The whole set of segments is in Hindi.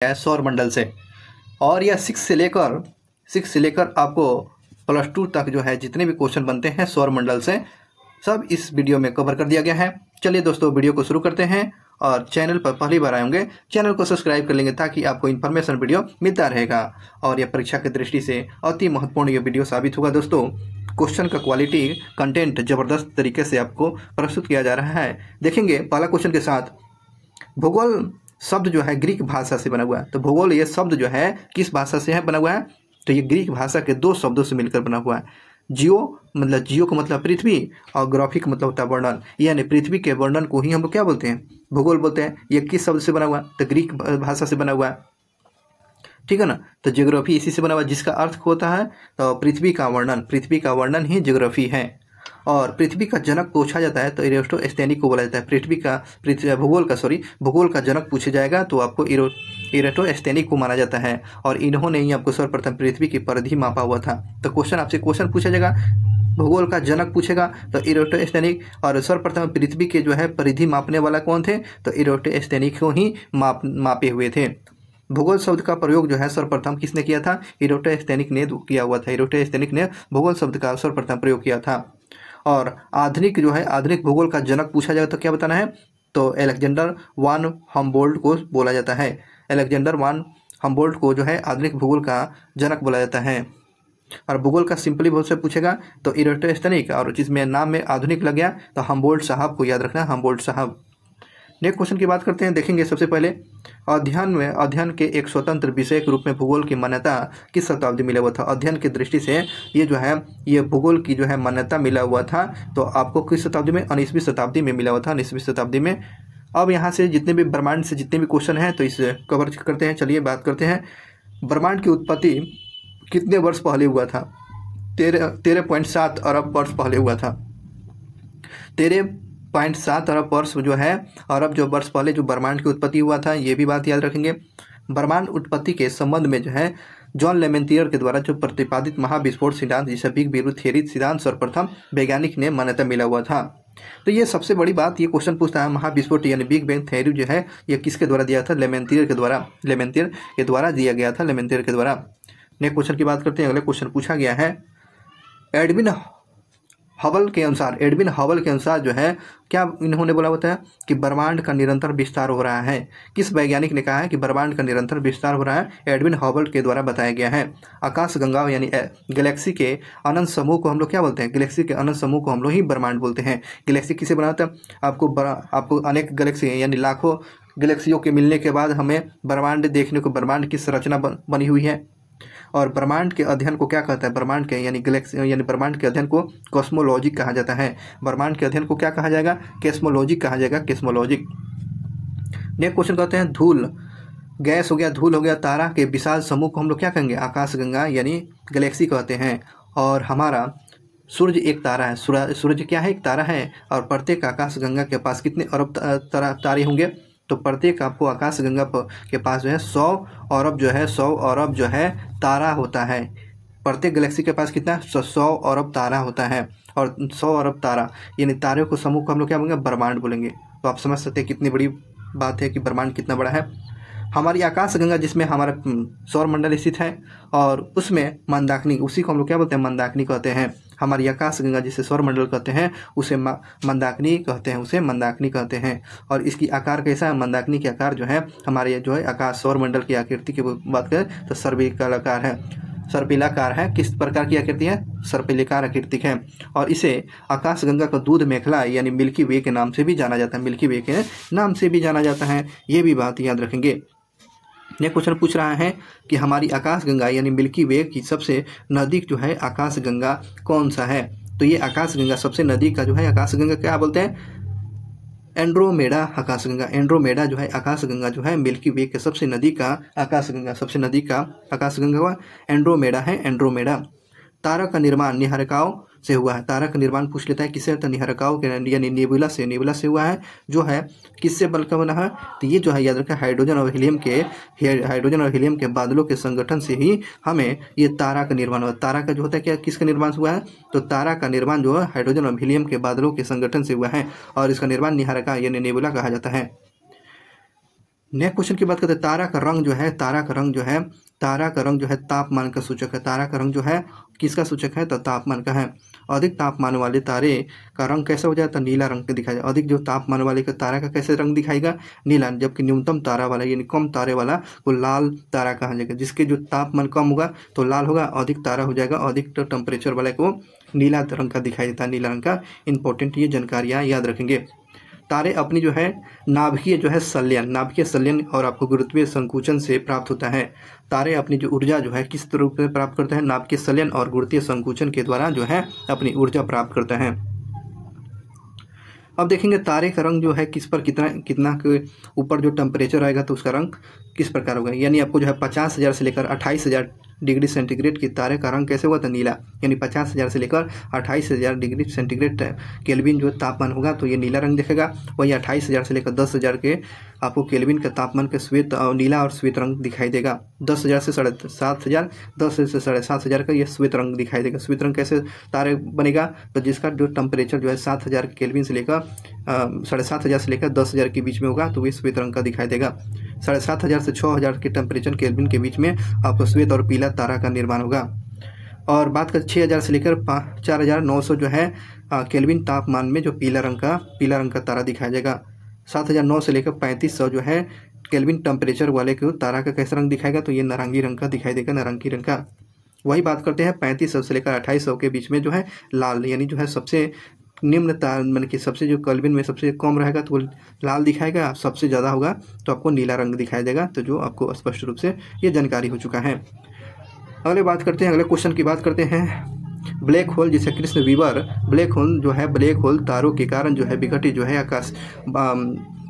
है सौर मंडल से। और यह सिक्स से लेकर आपको +2 तक जो है जितने भी क्वेश्चन बनते हैं सौर मंडल से सब इस वीडियो में कवर कर दिया गया है। चलिए दोस्तों वीडियो को शुरू करते हैं, और चैनल पर पहली बार आए होंगे चैनल को सब्सक्राइब कर लेंगे ताकि आपको इन्फॉर्मेशन वीडियो मिलता रहेगा। और यह परीक्षा की दृष्टि से अति महत्वपूर्ण ये वीडियो साबित होगा दोस्तों। क्वेश्चन का क्वालिटी कंटेंट ज़बरदस्त तरीके से आपको प्रस्तुत किया जा रहा है। देखेंगे पहला क्वेश्चन के साथ, भूगोल शब्द जो है ग्रीक भाषा से बना हुआ है। तो भूगोल ये शब्द जो है किस भाषा से है बना हुआ है? तो ये ग्रीक भाषा के 2 शब्दों से मिलकर बना हुआ है। जियो का मतलब पृथ्वी, और ग्राफी का मतलब होता है वर्णन, यानी पृथ्वी के वर्णन को ही हम लोग क्या बोलते हैं? भूगोल बोलते हैं। ये किस शब्द से बना हुआ है? तो ग्रीक भाषा से बना हुआ है, ठीक है ना। तो ज्योग्राफी इसी से बना हुआ है, जिसका अर्थ होता है तो पृथ्वी का वर्णन ही ज्योग्राफी है। और पृथ्वी का जनक पूछा जाता है तो इरेटोस्थेनिक को बोला जाता है। भूगोल का जनक पूछा जाएगा तो आपको इरेटोस्थेनिक को माना जाता है। और इन्होंने ही आपको सर्वप्रथम पृथ्वी की परिधि मापा हुआ था। तो क्वेश्चन पूछा जाएगा, भूगोल का जनक पूछेगा तो इरेटोस्थेनिक, और सर्वप्रथम पृथ्वी के जो है परिधि मापने वाला कौन थे? तो इरेटोस्थेनिक को ही मापे हुए थे। भूगोल शब्द का प्रयोग जो है सर्वप्रथम किसने किया था? इरेटोस्थेनिक ने किया हुआ था। इरेटोस्थेनिक ने भूगोल शब्द का सर्वप्रथम प्रयोग किया था। और आधुनिक भूगोल का जनक पूछा जाए तो क्या बताना है? तो अलेक्जेंडर वान हम्बोल्ट को बोला जाता है। अलेक्जेंडर वान हम्बोल्ट को जो है आधुनिक भूगोल का जनक बोला जाता है। और भूगोल का सिंपली बहुत से पूछेगा तो इरेटोस्थेनिक, और जिसमें नाम में आधुनिक लग गया तो हम्बोल्ट साहब को याद रखना, हम्बोल्ट साहब। नेक्स्ट क्वेश्चन की बात करते हैं। देखेंगे सबसे पहले अध्ययन के एक स्वतंत्र विषय के रूप में भूगोल की मान्यता किस शताब्दी मिला हुआ था? अध्ययन की दृष्टि से ये जो है ये भूगोल की जो है मान्यता मिला हुआ था तो आपको किस शताब्दी में? 19वीं शताब्दी में मिला हुआ था, 19वीं शताब्दी में। अब यहाँ से जितने भी ब्रह्मांड से जितने भी क्वेश्चन हैं तो इसे कवर करते हैं। चलिए बात करते हैं, ब्रह्मांड की उत्पत्ति कितने वर्ष पहले हुआ था? 13.7 अरब वर्ष पहले हुआ था। 13.7 अरब वर्ष जो है, अरब जो वर्ष पहले जो ब्रह्मांड की उत्पत्ति हुआ था, ये भी बात याद रखेंगे। ब्रह्मांड उत्पत्ति के संबंध में जो है जॉन लेमेंटियर के द्वारा जो प्रतिपादित महाविस्फोट सिद्धांत, जिसे बिग बैंग थ्योरी सिद्धांत सर्वप्रथम वैज्ञानिक ने मान्यता मिला हुआ था। तो ये सबसे बड़ी बात, ये क्वेश्चन पूछता है महाविस्फोट यानी बिग बैंग थ्योरी जो है ये किसके द्वारा दिया था? लेमेंटियर के द्वारा दिया गया था, लेमेंटियर के द्वारा। नेक्स्ट क्वेश्चन की बात करते हैं। अगले क्वेश्चन पूछा गया है, एडविन हबल के अनुसार जो है क्या इन्होंने बोला होता है कि ब्रह्मांड का निरंतर विस्तार हो रहा है? किस वैज्ञानिक ने कहा है कि ब्रह्मांड का निरंतर विस्तार हो रहा है? एडविन हबल के द्वारा बताया गया है। आकाशगंगा यानी गैलेक्सी के अनंत समूह को हम लोग क्या बोलते हैं? गैलेक्सी के अनंत समूह को हम लोग ही ब्रह्मांड बोलते हैं। गैलेक्सी किसे बनाता है? आपको अनेक गैलेक्सी यानी लाखों गैलेक्सियों के मिलने के बाद हमें ब्रह्मांड देखने को, ब्रह्मांड की संरचना बनी हुई है। और ब्रह्मांड के अध्ययन को क्या कहता है? ब्रह्मांड के यानी ब्रह्मांड के अध्ययन को कॉस्मोलॉजी कहा जाता है। ब्रह्मांड के अध्ययन को क्या कहा जाएगा? कॉस्मोलॉजी कहा जाएगा, कॉस्मोलॉजी। नेक्स्ट क्वेश्चन कहते हैं, गैस हो गया, धूल हो गया, तारा के विशाल समूह को हम लोग क्या कहेंगे? आकाशगंगा यानी गैलेक्सी कहते हैं। और हमारा सूर्य एक तारा है। सूर्य क्या है? एक तारा है। और प्रत्येक आकाशगंगा के पास कितने अरब तारे होंगे? तो प्रत्येक आपको आकाशगंगा के पास जो है 100 अरब जो है तारा होता है। प्रत्येक गैलेक्सी के पास कितना? 100 अरब तारा होता है। और 100 अरब तारा यानी तारों को समूह को हम लोग क्या बोलेंगे? ब्रह्मांड बोलेंगे। तो आप समझ सकते हैं कितनी बड़ी बात है कि ब्रह्मांड कितना बड़ा है। हमारी आकाशगंगा जिसमें हमारा सौर मंडल स्थित है, और उसमें मंदाकिनी, उसी को हम लोग क्या बोलते हैं? मंदाकिनी कहते हैं। हमारी आकाशगंगा जिसे सौर मंडल कहते हैं उसे मंदाकिनी कहते हैं। और इसकी आकार कैसा है? मंदाकिनी के आकार जो है हमारे जो है आकाश सौर मंडल की आकृति की बात करें तो सर्पिलाकार है। किस प्रकार की आकृति है? सर्पिलाकार आकृति है। और इसे आकाशगंगा का दूध मेखला यानी मिल्की वे के नाम से भी जाना जाता है, ये भी बात याद रखेंगे। नेक्स्ट क्वेश्चन पूछ रहा है कि हमारी आकाशगंगा यानी मिल्की वे की सबसे नज़दीक जो है आकाशगंगा कौन सा है? तो ये आकाशगंगा सबसे नज़दीक का जो है आकाशगंगा क्या बोलते हैं? एंड्रोमेडा आकाशगंगा। एंड्रोमेडा जो है आकाशगंगा जो है मिल्की वे के सबसे नज़दीक का आकाशगंगा एंड्रोमेडा है, एंड्रोमेडा। तारा का निर्माण निहारिकाओं से हुआ है। तारा का निर्माण पूछ लेता है किससे? तो निहारिकाओं के यानी नेबुला से हुआ है। जो है किससे बल्कि बना है? तो ये जो है याद रखा, हाइड्रोजन और हीलियम के बादलों के संगठन से ही हमें ये तारा का निर्माण हुआ। तारा का जो होता है क्या, किसका निर्माण हुआ है? तो तारा का निर्माण जो है हाइड्रोजन और हीलियम के बादलों के संगठन से हुआ है, और इसका निर्माण निहारिका यानी नेबुला कहा जाता है। नेक्स्ट क्वेश्चन की बात करते हैं, तारा का रंग जो है, तारा का रंग जो है तापमान का सूचक है। तारा का रंग जो है किसका सूचक है? तो तापमान का है। अधिक तापमान वाले तारे का रंग कैसा हो जाता है? नीला रंग का दिखाई। अधिक जो तापमान वाले का तारा का कैसे रंग दिखाएगा? नीला। जबकि न्यूनतम तारा वाला यानी कम तारे वाला को लाल तारा कहा जाएगा। जिसके जो तापमान कम होगा तो लाल होगा, अधिक तारा हो जाएगा, अधिक टेम्परेचर वाले को नीला रंग का दिखाई देता है। नीला रंग का इंपॉर्टेंट ये जानकारियाँ याद रखेंगे। तारे अपनी जो है नाभिकीय संलयन और आपको गुरुत्वीय संकुचन से प्राप्त होता है। तारे अपनी जो ऊर्जा जो है किस रूप में प्राप्त करते हैं? नाभिकीय संलयन और गुरुत्वीय संकुचन के द्वारा जो है अपनी ऊर्जा प्राप्त करते हैं। अब देखेंगे तारे का रंग जो है किस पर कितना के ऊपर जो टेम्परेचर आएगा तो उसका रंग किस प्रकार होगा। यानी आपको जो है 50,000 से लेकर 28,000 डिग्री सेंटीग्रेड की तारे का रंग कैसे हुआ था? नीला। यानी 50,000 से लेकर 28,000 डिग्री सेंटीग्रेड केल्विन जो तापमान होगा तो ये नीला रंग दिखेगा। वही 28,000 से लेकर 10,000 के आपको केल्विन का तापमान के श्वेत नीला और श्वेत रंग दिखाई देगा। 10,000 से 7,500, 10 से 7,500 का ये श्वेत रंग दिखाई देगा। श्वेत रंग कैसे तारे बनेगा? तो जिसका जो टेम्परेचर जो है 7,000 केल्विन से लेकर 7,500 से लेकर 10,000 के बीच में होगा तो ये श्वेत रंग का दिखाई देगा। 7,500 से 6,000 के टेम्परेचर केल्विन के बीच में आपको श्वेत और पीला तारा का निर्माण होगा। और बात करें 6,000 से लेकर 4,900 जो है केल्विन तापमान में जो पीला रंग का तारा दिखाया जाएगा। 7,900 से लेकर 3,500 जो है केल्विन टेम्परेचर वाले को तारा का कैसा रंग दिखाएगा? तो ये नारंगी रंग का दिखाई देगा, नारंगी रंग का। वही बात करते हैं 3,500 से लेकर 2,800 के बीच में जो है लाल, यानी जो है सबसे निम्न तापमान की सबसे जो केल्विन में सबसे कम रहेगा तो वो लाल दिखाएगा, सबसे ज़्यादा होगा तो आपको नीला रंग दिखाई देगा। तो जो आपको स्पष्ट रूप से ये जानकारी हो चुका है। अगले क्वेश्चन की बात करते हैं ब्लैक होल, जिसे कृष्ण वीवर ब्लैक होल तारों के कारण जो है विघटित जो है आकाश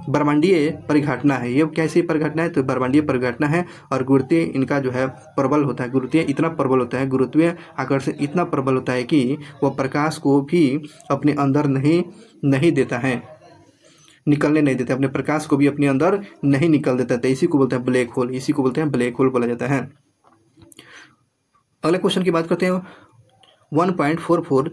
ब्रह्मांडीय परिघटना है। ये कैसी परिघटना है? तो ब्रह्मांडीय परिघटना है और गुरुत्वीय इनका जो है प्रबल होता है। गुरुत्वीय इतना प्रबल होता है, गुरुत्वीय आकर्षण इतना प्रबल होता है कि वह प्रकाश को भी अपने अंदर नहीं देता है, निकलने नहीं देता, अपने प्रकाश को भी अपने अंदर नहीं निकल देता है। इसी को बोलते हैं ब्लैक होल, इसी को बोलते हैं ब्लैक होल बोला जाता है। अगले क्वेश्चन की बात करते हैं 1.44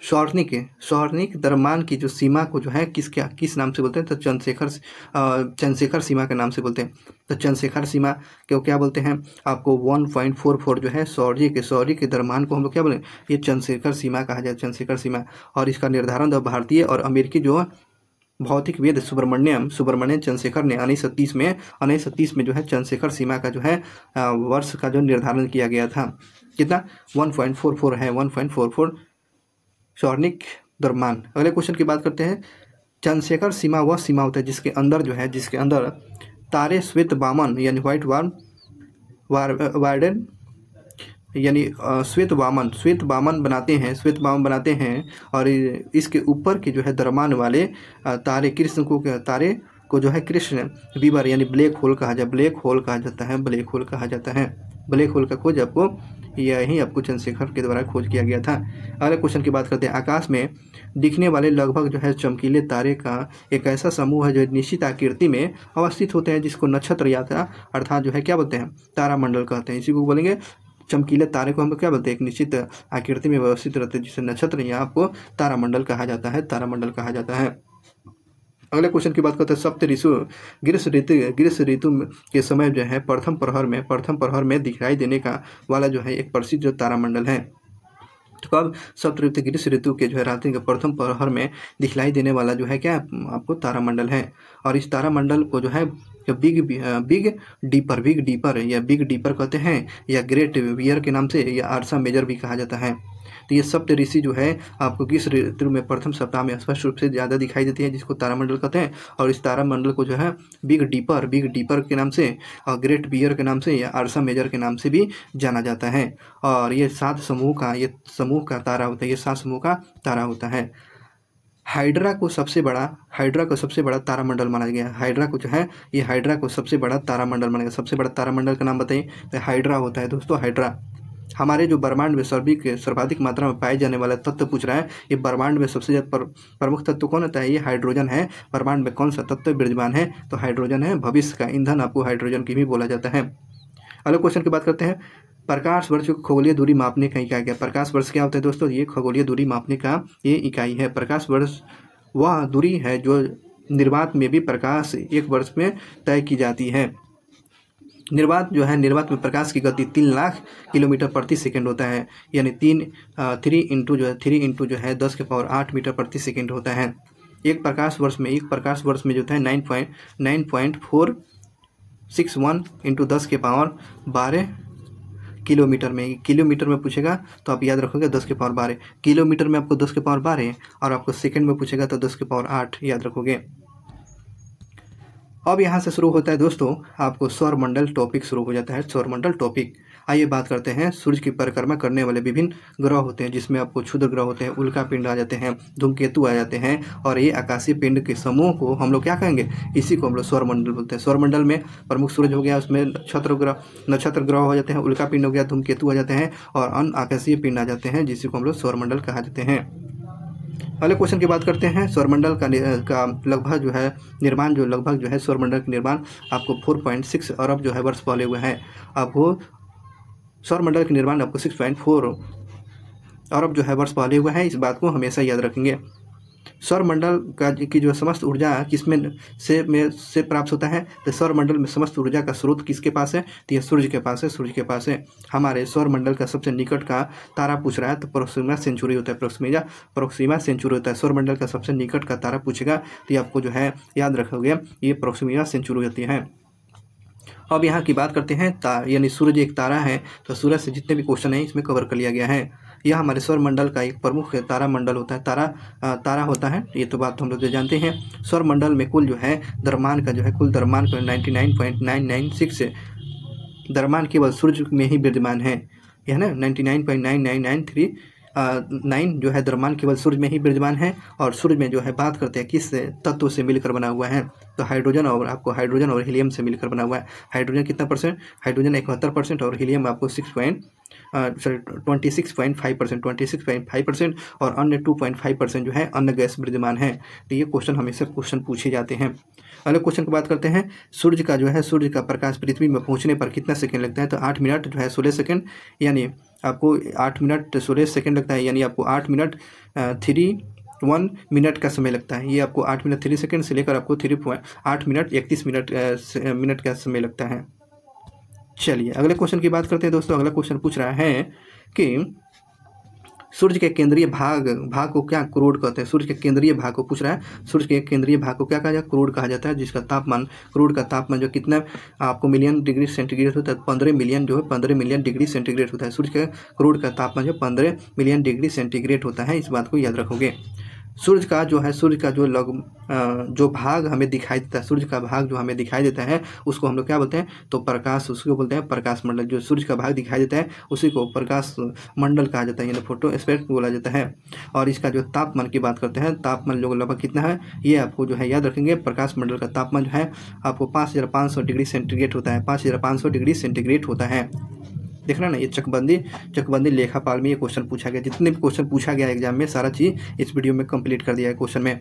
शॉर्निक द्रव्यमान की जो सीमा को जो है किस नाम से बोलते हैं? तो चंद्रशेखर सीमा के नाम से बोलते हैं। तो चंद्रशेखर सीमा को क्या बोलते हैं? आपको 1.44 जो है शौर्य के द्रव्यमान को हम लोग क्या बोले? ये चंद्रशेखर सीमा कहा जाए, चंद्रशेखर सीमा। और इसका निर्धारण भारतीय और अमेरिकी जो भौतिक वेद सुब्रमण्यम चंद्रशेखर ने 1930 में जो है चंद्रशेखर सीमा का जो है वर्ष का जो निर्धारण किया गया था। कितना? 1.44 है, 1.44 शॉर्निक द्रव्यमान। अगले क्वेश्चन की बात करते हैं चंद्रशेखर सीमा वह सीमा होता है जिसके अंदर तारे श्वेत वामन यानी व्हाइट वार्डन यानी श्वेत वामन बनाते हैं और इसके ऊपर के जो है द्रव्यमान वाले तारे को जो है कृष्ण वीवर यानी ब्लैक होल कहा जाता है। ब्लैक होल का खोज आपको चंद्रशेखर के द्वारा खोज किया गया था। अगले क्वेश्चन की बात करते हैं आकाश में दिखने वाले लगभग जो है चमकीले तारे का एक ऐसा समूह है जो निश्चित आकृति में अवस्थित होते हैं, जिसको नक्षत्र या अर्थात जो है क्या बोलते हैं? तारामंडल कहते हैं। इसी को बोलेंगे चमकीले तारे को हम लोग क्या बोलते हैं? एक निश्चित आकृति में व्यवस्थित रहते हैं, जिसे नक्षत्र या आपको तारामंडल कहा जाता है। अगले क्वेश्चन की बात करते हैं सप्त ऋतु ग्रीष्म ऋतु के समय जो है प्रथम प्रहर में दिखाई देने का वाला जो है एक प्रसिद्ध जो तारामंडल है। तो कब? सप्त ऋतु ग्रीष्म ऋतु के जो है रात्रि के प्रथम प्रहर में दिखलाई देने वाला जो है क्या आपको तारामंडल है। और इस तारामंडल को जो है बिग डीपर कहते हैं, या ग्रेट बियर के नाम से, या आर्सा मेजर भी कहा जाता है। तो ये सप्त ऋषि जो है आपको किस ऋतु में प्रथम सप्ताह में स्पष्ट रूप से ज़्यादा दिखाई देती है, जिसको तारामंडल कहते हैं। और इस तारामंडल को जो है बिग डीपर के नाम से और ग्रेट बियर के नाम से या आर्सा मेजर के नाम से भी जाना जाता है। और ये 7 समूह का तारा होता है। हाइड्रा को सबसे बड़ा तारामंडल माना गया। हाइड्रा को सबसे बड़ा तारामंडल माना गया। सबसे बड़ा तारामंडल का नाम बताइए? तो हाइड्रा होता है दोस्तों, हाइड्रा। हमारे जो ब्रह्मांड में सर्वाधिक मात्रा में पाए जाने वाला तत्व पूछ रहा है, ये ब्रह्मांड में सबसे ज़्यादा प्रमुख तत्व कौन होता है? ये हाइड्रोजन है। ब्रह्मांड में कौन सा तत्व विराजमान है? तो हाइड्रोजन है। भविष्य का ईंधन आपको हाइड्रोजन की भी बोला जाता है। अगले क्वेश्चन की बात करते हैं प्रकाश वर्ष को खगोलीय दूरी मापने का इकाई क्या? प्रकाश वर्ष क्या होता है दोस्तों? ये खगोलीय दूरी मापने का ये इकाई है। प्रकाश वर्ष वह दूरी है जो निर्वात में भी प्रकाश 1 वर्ष में तय की जाती है। निर्वात जो है, निर्वात में प्रकाश की गति 3 लाख किलोमीटर प्रति सेकंड होता है, यानी 3 इंटू जो है 10⁸ मीटर प्रति सेकंड होता है। एक प्रकाश वर्ष में जो है 9.461 इंटू 10⁻12 किलोमीटर में पूछेगा तो आप याद रखोगे 10⁻12। किलोमीटर में आपको 10⁻12 और आपको सेकंड में पूछेगा तो 10⁸ याद रखोगे। अब यहाँ से शुरू होता है दोस्तों आपको सौरमंडल टॉपिक शुरू हो जाता है, सौरमंडल टॉपिक। आइए बात करते हैं सूर्य की परिक्रमा करने वाले विभिन्न ग्रह होते हैं, जिसमें आपको क्षुद्र ग्रह होते हैं, उल्का पिंड आ जाते हैं, धूमकेतु आ जाते हैं, और ये आकाशीय पिंड के समूह को हम लोग क्या कहेंगे, इसी को हम लोग सौरमंडल बोलते हैं। सौरमंडल में प्रमुख सूरज हो गया, उसमें नक्षत्र ग्रह हो जाते हैं, उल्का पिंड हो गया, धूमकेतु आ जाते हैं, और अन्य आकाशीय पिंड आ जाते हैं, जिसी को हम लोग सौरमंडल कहा जाते हैं। पहले क्वेश्चन की बात करते हैं। सौरमंडल का लगभग जो है निर्माण सौरमंडल का निर्माण आपको 4.6 अरब जो है वर्ष पहले हुआ है। आपको सौरमंडल का निर्माण आपको 6.4 अरब जो है वर्ष पहले हुआ है, इस बात को हमेशा याद रखेंगे। सौरमंडल की जो समस्त ऊर्जा किसमें से प्राप्त होता है, तो सौरमंडल में समस्त ऊर्जा का स्रोत किसके पास है, तो यह सूर्य के पास है। हमारे सौरमंडल का सबसे निकट का तारा पूछ रहा है तो प्रोक्सिमा सेंचुरी होता है, प्रोक्सिमा सेंचुरी होता है। सौरमंडल का सबसे निकट का तारा पूछेगा तो ये आपको जो है याद रखोगे, ये प्रोक्सिमा सेंचुरी होती है। अब यहाँ की बात करते हैं यानी सूर्य एक तारा है, तो सूरज से जितने भी क्वेश्चन हैं इसमें कवर कर लिया गया है। यह हमारे सौरमंडल का एक प्रमुख तारा मंडल होता है, तारा होता है, ये तो बात हम लोग जानते हैं। सौरमंडल में कुल द्रव्यमान का 99.996 द्रव्यमान केवल सूर्य में ही विद्यमान है, यह ना 99.99939 जो है द्रव्यमान केवल सूर्य में ही विद्यमान है। और सूर्य में जो है बात करते हैं किस तत्व से मिलकर बना हुआ है, तो हाइड्रोजन और हीलियम से मिलकर बना हुआ है। हाइड्रोजन कितना परसेंट, हाइड्रोजन 71% और हीलियम आपको 26.5% और अन्य 2.5% जो है अन्य गैस विद्यमान है। तो ये हमेशा क्वेश्चन पूछे जाते हैं। अगले क्वेश्चन की बात करते हैं। सूर्य का प्रकाश पृथ्वी में पहुंचने पर कितना सेकंड लगता है, तो 8 मिनट 16 सेकंड, यानी आपको 8 मिनट 16 सेकंड लगता है, यानी आपको 8 मिनट 31 मिनट का समय लगता है। ये आपको 8 मिनट 3 सेकंड से लेकर आपको 8 मिनट 31 मिनट का समय लगता है। चलिए अगले क्वेश्चन की बात करते हैं दोस्तों। अगला क्वेश्चन पूछ रहा है कि सूर्य के केंद्रीय भाग को क्या क्रोड कहते हैं। सूर्य के केंद्रीय भाग को पूछ रहा है, सूर्य के केंद्रीय भाग को क्या कहा जाता है, क्रोड कहा जाता है, जिसका तापमान, क्रोड का तापमान जो कितना आपको मिलियन डिग्री सेंटीग्रेड होता है, 15 मिलियन डिग्री सेंटीग्रेड होता है। सूर्य के क्रोड का तापमान जो 15 मिलियन डिग्री सेंटीग्रेड होता है, इस बात को याद रखोगे। सूर्य का जो भाग हमें दिखाई देता है, सूर्य का भाग जो हमें दिखाई देता है उसको हम लोग क्या बोलते हैं, तो प्रकाश, उसको बोलते हैं प्रकाश मंडल। जो सूर्य का भाग दिखाई देता है उसी को प्रकाश मंडल कहा जाता है, यानी फोटोस्फीयर बोला जाता है। और इसका जो तापमान की बात करते हैं, तापमान जो लगभग कितना है, ये आपको जो है याद रखेंगे। प्रकाश मंडल का तापमान जो है आपको 5500 डिग्री सेंटीग्रेड होता है, 5500 डिग्री सेंटीग्रेड होता है। देखना ना, ये चकबंदी लेखापाल में ये क्वेश्चन पूछा गया। जितने भी क्वेश्चन पूछा गया एग्जाम में सारा चीज़ इस वीडियो में कंप्लीट कर दिया है क्वेश्चन में।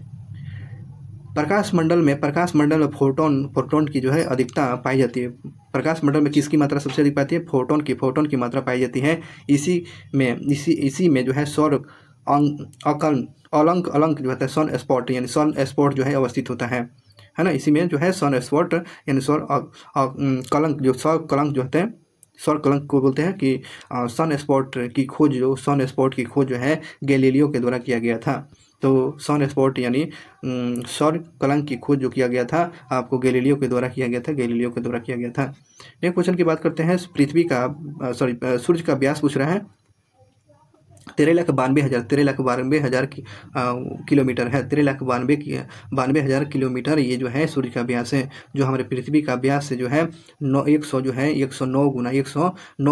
प्रकाश मंडल में फोटोन की जो है अधिकता पाई जाती है। प्रकाश मंडल में किसकी मात्रा सबसे अधिक पाती है, फोटोन की मात्रा पाई जाती है। इसी में जो है सौर अलंक जो होता है, सन स्पॉट, यानी सन स्पॉट जो है अवस्थित होता है ना। इसी में जो है सन स्पॉट यानी सौर कलंक जो होते हैं, सौर कलंक को बोलते हैं कि सन स्पॉट की खोज जो है गैलीलियो के द्वारा किया गया था। तो सन स्पॉट यानी सौर कलंक की खोज जो किया गया था आपको गैलीलियो के द्वारा किया गया था। नेक्स्ट क्वेश्चन की बात करते हैं। सूर्य का व्यास पूछ रहा है। 13,92,000 किलोमीटर है। 13,92,000 किलोमीटर ये जो है सूर्य का व्यास है, जो हमारे पृथ्वी का व्यास से जो है 109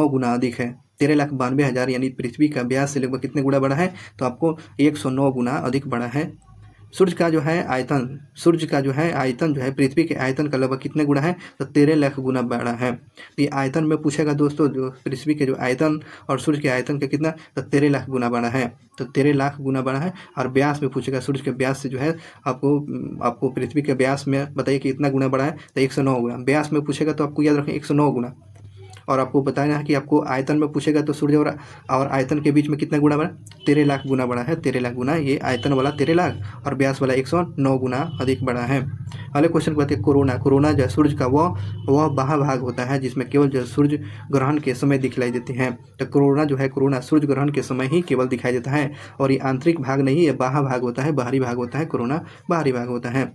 गुना अधिक है। 13,92,000 यानी पृथ्वी का व्यास से लगभग कितने गुना बड़ा है, तो आपको 109 गुना अधिक बड़ा है। सूर्य का जो है आयतन जो है पृथ्वी के आयतन का लगभग कितने गुना है, तो 13 लाख गुना बड़ा है। ये आयतन में पूछेगा दोस्तों, जो पृथ्वी के जो आयतन और सूर्य के आयतन का कितना, तो 13 लाख गुना बड़ा है। तो 13 लाख गुना बड़ा है। और व्यास में पूछेगा, सूर्य के व्यास से जो है आपको पृथ्वी के व्यास में बताइए कि इतना गुना बड़ा है, तो 109 गुना। व्यास में पूछेगा तो आपको याद रखें 109 गुना। और आपको बताना है कि आपको आयतन में पूछेगा तो सूर्य और आयतन के बीच में कितना गुना बड़ा, 13 लाख गुना बड़ा है, 13 लाख गुना, ये आयतन वाला 13 लाख और व्यास वाला 109 गुना अधिक बड़ा है। अगले क्वेश्चन कहते हैं कोरोना। कोरोना जो सूर्य का वह बाह्य भाग होता है जिसमें केवल जो सूर्य ग्रहण के समय दिखलाई देती है। तो कोरोना जो है, कोरोना सूर्य ग्रहण के समय ही केवल दिखाई देता है और ये आंतरिक भाग नहीं, ये बाह्य भाग होता है, बाहरी भाग होता है। कोरोना बाहरी भाग होता है।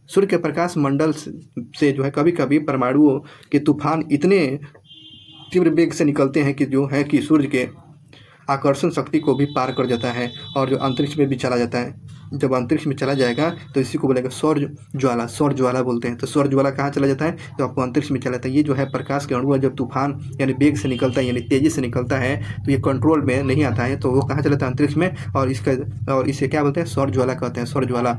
सूर्य के प्रकाश मंडल से जो है कभी कभी परमाणुओं के तूफान इतने तीव्र वेग से निकलते हैं कि जो है कि सूर्य के आकर्षण शक्ति को भी पार कर जाता है और जो अंतरिक्ष में भी चला जाता है। जब अंतरिक्ष में चला जाएगा तो इसी को बोलेगा सौर ज्वाला, सौर ज्वाला बोलते हैं। तो सौर ज्वाला कहाँ चला जाता है, तो आपको अंतरिक्ष में चला जाता है। ये जो है प्रकाश के अणु जब तूफान यानी वेग से निकलता है, यानी तेजी से निकलता है, तो ये कंट्रोल में नहीं आता है, तो वो कहाँ चला जाता है, अंतरिक्ष में। और इसे क्या बोलते हैं, सौर ज्वाला कहते हैं, सौर ज्वाला।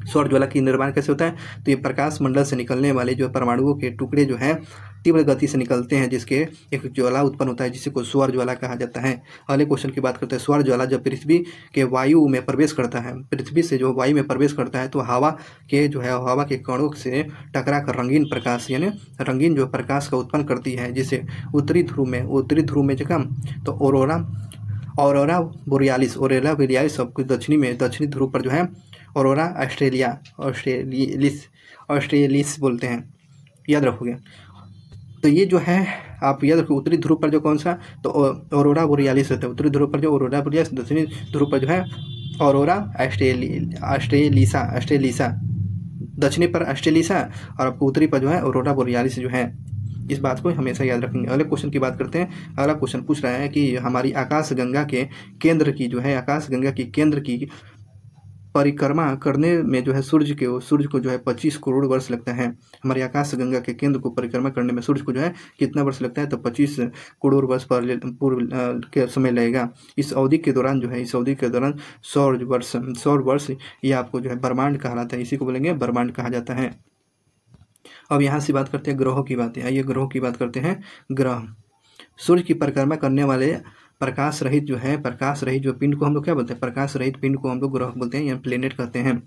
सौर ज्वाला की निर्माण कैसे होता है, तो ये प्रकाश मंडल से निकलने वाले जो परमाणुओं के टुकड़े जो हैं तीव्र गति से निकलते हैं, जिसके एक ज्वाला उत्पन्न होता है, जिसे को सौर ज्वाला कहा जाता है। अगले क्वेश्चन की बात करते हैं। सौर ज्वाला जब पृथ्वी के वायु में प्रवेश करता है, पृथ्वी से जो वायु में प्रवेश करता है, तो हवा के जो है हवा के कणों से टकरा कर रंगीन प्रकाश यानी रंगीन जो प्रकाश का उत्पन्न करती है, जिसे उत्तरी ध्रुव में जगह तो ऑरोरा बोरियालिस सबको दक्षिणी ध्रुव पर जो है ऑरोरा ऑस्ट्रेलिस बोलते हैं, याद रखोगे। तो ये जो है आप याद रखो, उत्तरी ध्रुव पर जो कौन सा, तो ऑरोरा बोरियालिस होता है। उत्तरी ध्रुव पर जो ऑरोरा बोरियालिस, दक्षिणी ध्रुव पर जो है ऑरोरा ऑस्ट्रेलिसा, दक्षिणी पर ऑस्ट्रेलिसा और आपको उत्तरी पर जो है ऑरोरा बोरियालिस जो है। इस बात को हमेशा याद रखेंगे। अगले क्वेश्चन की बात करते हैं। अगला क्वेश्चन पूछ रहा है कि हमारी आकाशगंगा के केंद्र की जो है, आकाशगंगा की केंद्र की परिक्रमा करने में जो है सूर्य को जो है 25 करोड़ वर्ष लगता है। हमारी आकाशगंगा के केंद्र को परिक्रमा करने में सूर्य को जो है कितना वर्ष लगता है, तो 25 करोड़ वर्ष पूर्व के समय लगेगा। इस अवधि के दौरान सौर वर्ष ये आपको जो है ब्रह्मांड कहलाता है, इसी को बोलेंगे ब्रह्मांड कहा जाता है। अब यहाँ से बात करते हैं ग्रहों की बातें। आइए ग्रहों की बात करते हैं। ग्रह सूर्य की परिक्रमा करने वाले प्रकाश रहित जो पिंड को हम लोग क्या बोलते हैं, प्रकाश रहित पिंड को हम लोग ग्रह बोलते हैं या प्लेनेट कहते हैं।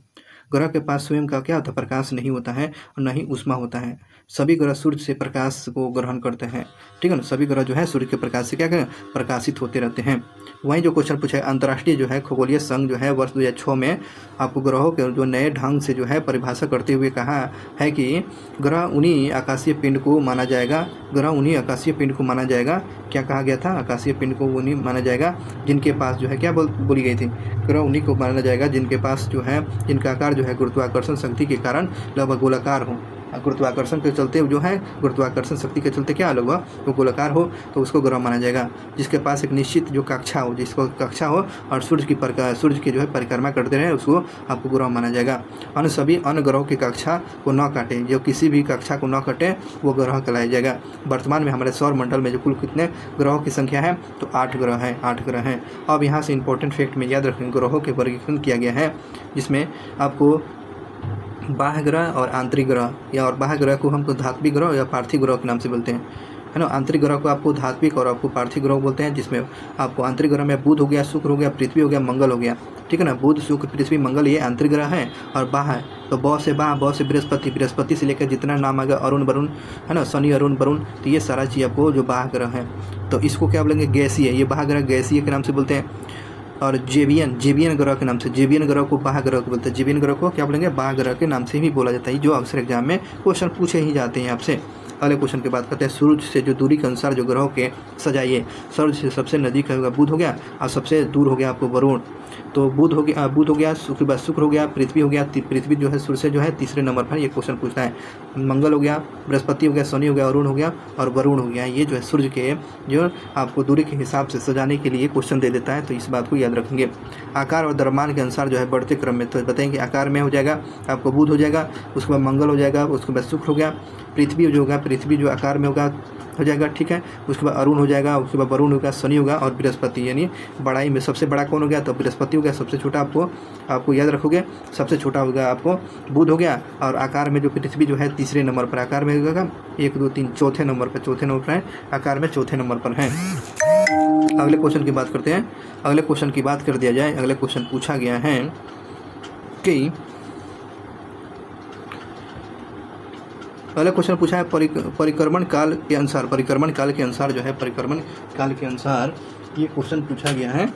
ग्रह के पास स्वयं का क्या होता है, प्रकाश नहीं होता है और न ही ऊष्मा होता है। सभी ग्रह सूर्य से प्रकाश को ग्रहण करते हैं, ठीक है ना। सभी ग्रह जो है सूर्य के प्रकाश से क्या करें, प्रकाशित होते रहते हैं। वहीं जो क्वेश्चन पूछा है, अंतर्राष्ट्रीय जो है खगोलीय संघ जो है वर्ष 2006 में आपको ग्रहों के जो नए ढंग से जो है परिभाषा करते हुए कहा है कि ग्रह उन्हीं आकाशीय पिंड को माना जाएगा। क्या कहा गया था, आकाशीय पिंड को उन्हीं माना जाएगा जिनके पास जो है क्या बोली गई थी, ग्रह उन्हीं को माना जाएगा जिनके पास जो है, जिनका आकार जो है गुरुत्वाकर्षण शक्ति के कारण लगभग गोलाकार हो। गुरुत्वाकर्षण के चलते जो है, गुरुत्वाकर्षण शक्ति के चलते क्या अलग हुआ, वो गोलाकार हो, तो उसको ग्रह माना जाएगा। जिसके पास एक निश्चित जो कक्षा हो और सूर्य की जो है परिक्रमा करते रहे, उसको आपको ग्रह माना जाएगा। अन्य ग्रहों की कक्षा को न काटे, जो किसी भी कक्षा को न काटे वो ग्रह कहलाया जाएगा। वर्तमान में हमारे सौर मंडल में जो कुल कितने ग्रहों की संख्या है, तो 8 ग्रह हैं। अब यहाँ से इंपॉर्टेंट फैक्ट में याद रखेंगे, ग्रहों के वर्गीकरण किया गया है, जिसमें आपको बाह्य ग्रह और आंतरिक ग्रह, या और बाह्य ग्रह को हमको धात्विक ग्रह या पार्थिव ग्रह के नाम से बोलते हैं, है ना। आंतरिक ग्रह को आपको धात्विक और आपको पार्थिव ग्रह बोलते हैं, जिसमें आपको आंतरिक ग्रह में बुध हो गया, शुक्र हो गया, पृथ्वी हो गया, मंगल हो गया, ठीक है ना। बुध, शुक्र, पृथ्वी, मंगल ये आंतरिक ग्रह हैं। और बाह्य तो ब से बृहस्पति से लेकर जितना नाम आ गया, अरुण वरुण, है ना, शनि अरुण वरुण, तो ये सारा चीज़ आपको जो बाह्य ग्रह है, तो इसको क्या बोलेंगे, गैसीय। ये बाह्य ग्रह गैसीय के नाम से बोलते हैं। और जेवियन ग्रह के नाम से, जेवियन ग्रह को बाह्य ग्रह को बोलते हैं। जेवियन ग्रह को क्या बोलेंगे, बाह्य ग्रह के नाम से भी बोला जाता है, जो अक्सर एग्जाम में क्वेश्चन पूछे ही जाते हैं आपसे। अगले क्वेश्चन की बात करते हैं। सूर्य से जो दूरी के अनुसार जो ग्रहों के सजाइए, सूर्य से सबसे नज़दीक होगा बुध हो गया, और सबसे दूर हो गया आपको वरुण। तो बुध हो गया, शुक्र हो गया, पृथ्वी हो गया। पृथ्वी जो है सूर्य से जो है तीसरे नंबर पर ये क्वेश्चन पूछता है। मंगल हो गया, बृहस्पति हो गया, शनि हो गया, अरुण हो गया और वरुण हो गया। ये जो है सूर्य के जो आपको दूरी के हिसाब से सजाने के लिए क्वेश्चन दे देता है, तो इस बात को याद रखेंगे। आकार और द्रव्यमान के अनुसार जो है बढ़ते क्रम में, तो बताएंगे आकार में हो जाएगा आपको बुध हो जाएगा, उसके बाद मंगल हो जाएगा, उसके बाद शुक्र हो गया, पृथ्वी जो होगा, पृथ्वी जो आकार में हो जाएगा, ठीक है। उसके बाद अरुण हो जाएगा, उसके बाद वरुण होगा, शनि होगा और बृहस्पति, यानी बड़ाई में सबसे बड़ा कौन हो गया, तो बृहस्पति हो गया। सबसे छोटा आपको याद रखोगे, सबसे छोटा होगा आपको बुध हो गया। और आकार में जो पृथ्वी जो है तीसरे नंबर पर आकार में होगा, 1 2 3 चौथे नंबर पर है, आकार में चौथे नंबर पर है। अगले क्वेश्चन की बात करते हैं। अगले क्वेश्चन की बात कर दिया जाए। अगले क्वेश्चन पूछा गया है कि पहले क्वेश्चन पूछा है परिक्रमण काल के अनुसार, परिक्रमण काल के अनुसार जो है, परिक्रमण काल के अनुसार ये क्वेश्चन पूछा गया है।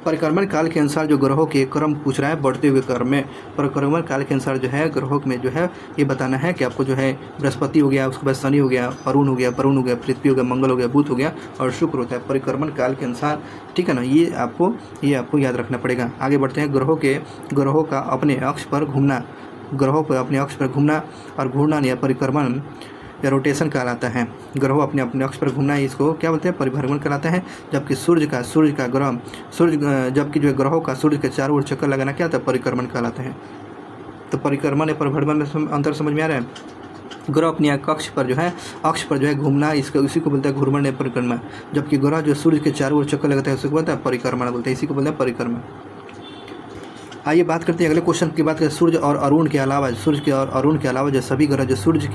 परिक्रमण काल के अनुसार जो ग्रहों के क्रम पूछ रहा है बढ़ते हुए क्रम में, परिक्रमण काल के अनुसार जो है ग्रहों में जो है ये बताना है कि आपको जो है बृहस्पति हो गया, उसके बाद शनि हो गया, वरुण हो गया, पृथ्वी हो गया, मंगल हो गया, बुध हो गया और शुक्र होता है परिक्रमण काल के अनुसार। ठीक है ना, ये आपको याद रखना पड़ेगा। आगे बढ़ते हैं। ग्रहों का अपने अक्ष पर घूमना, ग्रहों पर अपने अक्ष पर घूमना और घूर्णन या परिक्रमण या रोटेशन कहलाता है। ग्रहों अपने अपने अक्ष पर घूमना, इसको क्या बोलते हैं? परिभ्रमण कहलाता है। जबकि जबकि जो ग्रहों का सूर्य के चारों ओर चक्कर लगाना क्या होता है? परिक्रमण कहलाता है। तो परिक्रमण या परिभ्रमण में अंतर समझ में आ रहा है? ग्रह अपने अक्ष पर जो है घूमना, इसी को बोलते हैं घूर्णन या परिक्रमण। जबकि ग्रह जो सूर्य के चारों ओर चक्कर लगाता है उसी को बोलता है परिक्रमण बोलते हैं, इसी को बोलते हैं परिक्रमण। आइए बात करते हैं अगले क्वेश्चन की। बात करें सूर्य और अरुण के अलावा, जो सभी ग्रह जो सूर्य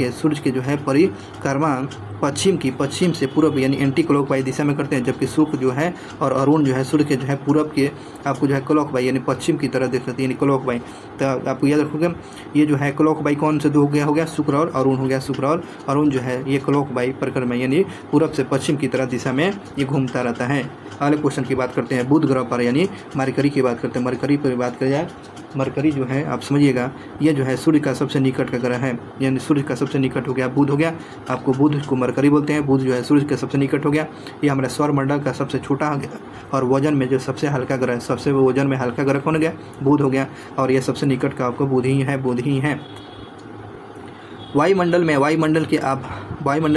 के जो है परिक्रमा पश्चिम से पूर्व यानी एंटी क्लॉकवाइज दिशा में करते हैं। जबकि शुक्र जो है और अरुण जो है सूर्य के जो है पूर्व के आपको जो है क्लॉकवाइज यानी पश्चिम की तरह देख सकते हैं, यानी क्लॉकवाइज। तो आपको याद रखोगे ये जो है क्लॉकवाइज कौन से दो हो गया? शुक्र और अरुण हो गया। शुक्र और अरुण जो है ये क्लॉकवाइज परिक्रमा यानी पूर्व से पश्चिम की तरह दिशा में ये घूमता रहता है। अगले क्वेश्चन की बात करते हैं। बुध ग्रह पर यानी मरकरी की बात करते हैं। मरकरी पर बात करें जाए, मरकरी जो है आप समझिएगा ये जो है सूर्य का सबसे निकट का ग्रह है, यानी सूर्य का सबसे निकट हो गया बुध हो गया। आपको बुध को मरकरी बोलते हैं। बुध जो है सूर्य के सबसे निकट हो गया। ये हमारे सौरमंडल का सबसे छोटा हो गया और वजन में जो सबसे हल्का ग्रह, सबसे वजन में हल्का ग्रह कौन हो गया? बुध हो गया। और ये सबसे निकट का आपको बुध ही है। वायुमंडल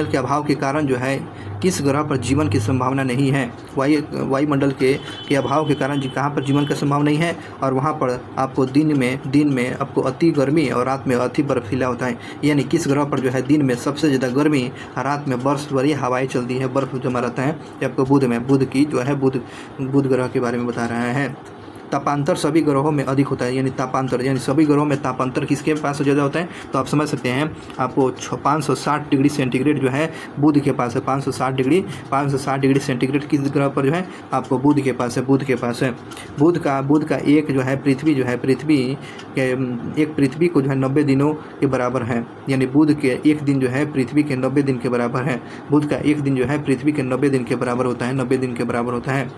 के अभाव के कारण जो है किस ग्रह पर जीवन की संभावना नहीं है? वायुमंडल के अभाव के कारण कहाँ पर जीवन की संभावना नहीं है? और वहाँ पर आपको दिन में आपको अति गर्मी और रात में अति बर्फीला होता है। यानी किस ग्रह पर जो है दिन में सबसे ज़्यादा गर्मी और रात में बर्फ भरी हवाएं चलती है, बर्फ जमा रहता है। ये आपको बुध की जो है बुध ग्रह के बारे में बता रहा है। तापांतर सभी ग्रहों में अधिक होता है, यानी तापांतर यानी सभी ग्रहों में तापांतर किसके पास ज़्यादा होता है? तो आप समझ सकते हैं आपको 560 डिग्री सेंटीग्रेड जो है बुध के पास है। 560 डिग्री सेंटीग्रेड किस ग्रह पर जो है? आपको बुध के पास है। बुध का एक जो है पृथ्वी को जो है 90 दिनों के बराबर है। यानी बुध के एक दिन जो है पृथ्वी के 90 दिन के बराबर है। बुध का एक दिन जो है पृथ्वी के 90 दिन के बराबर होता है, 90 दिन के बराबर होता है।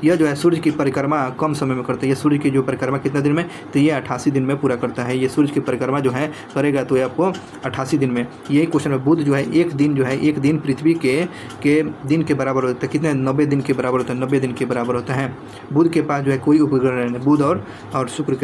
यह जो है सूर्य की परिक्रमा कम समय में करता है। ये सूर्य की जो परिक्रमा कितना दिन में? तो ये 88 दिन में पूरा करता है। ये सूर्य की परिक्रमा जो है करेगा तो ये आपको 88 दिन में। यही क्वेश्चन है। बुध जो है एक दिन पृथ्वी के दिन के बराबर होता है। कितने? 90 दिन के बराबर होता है। 90 दिन के बराबर होता है। बुध के पास जो है कोई उपग्रह नहीं है। बुध और शुक्र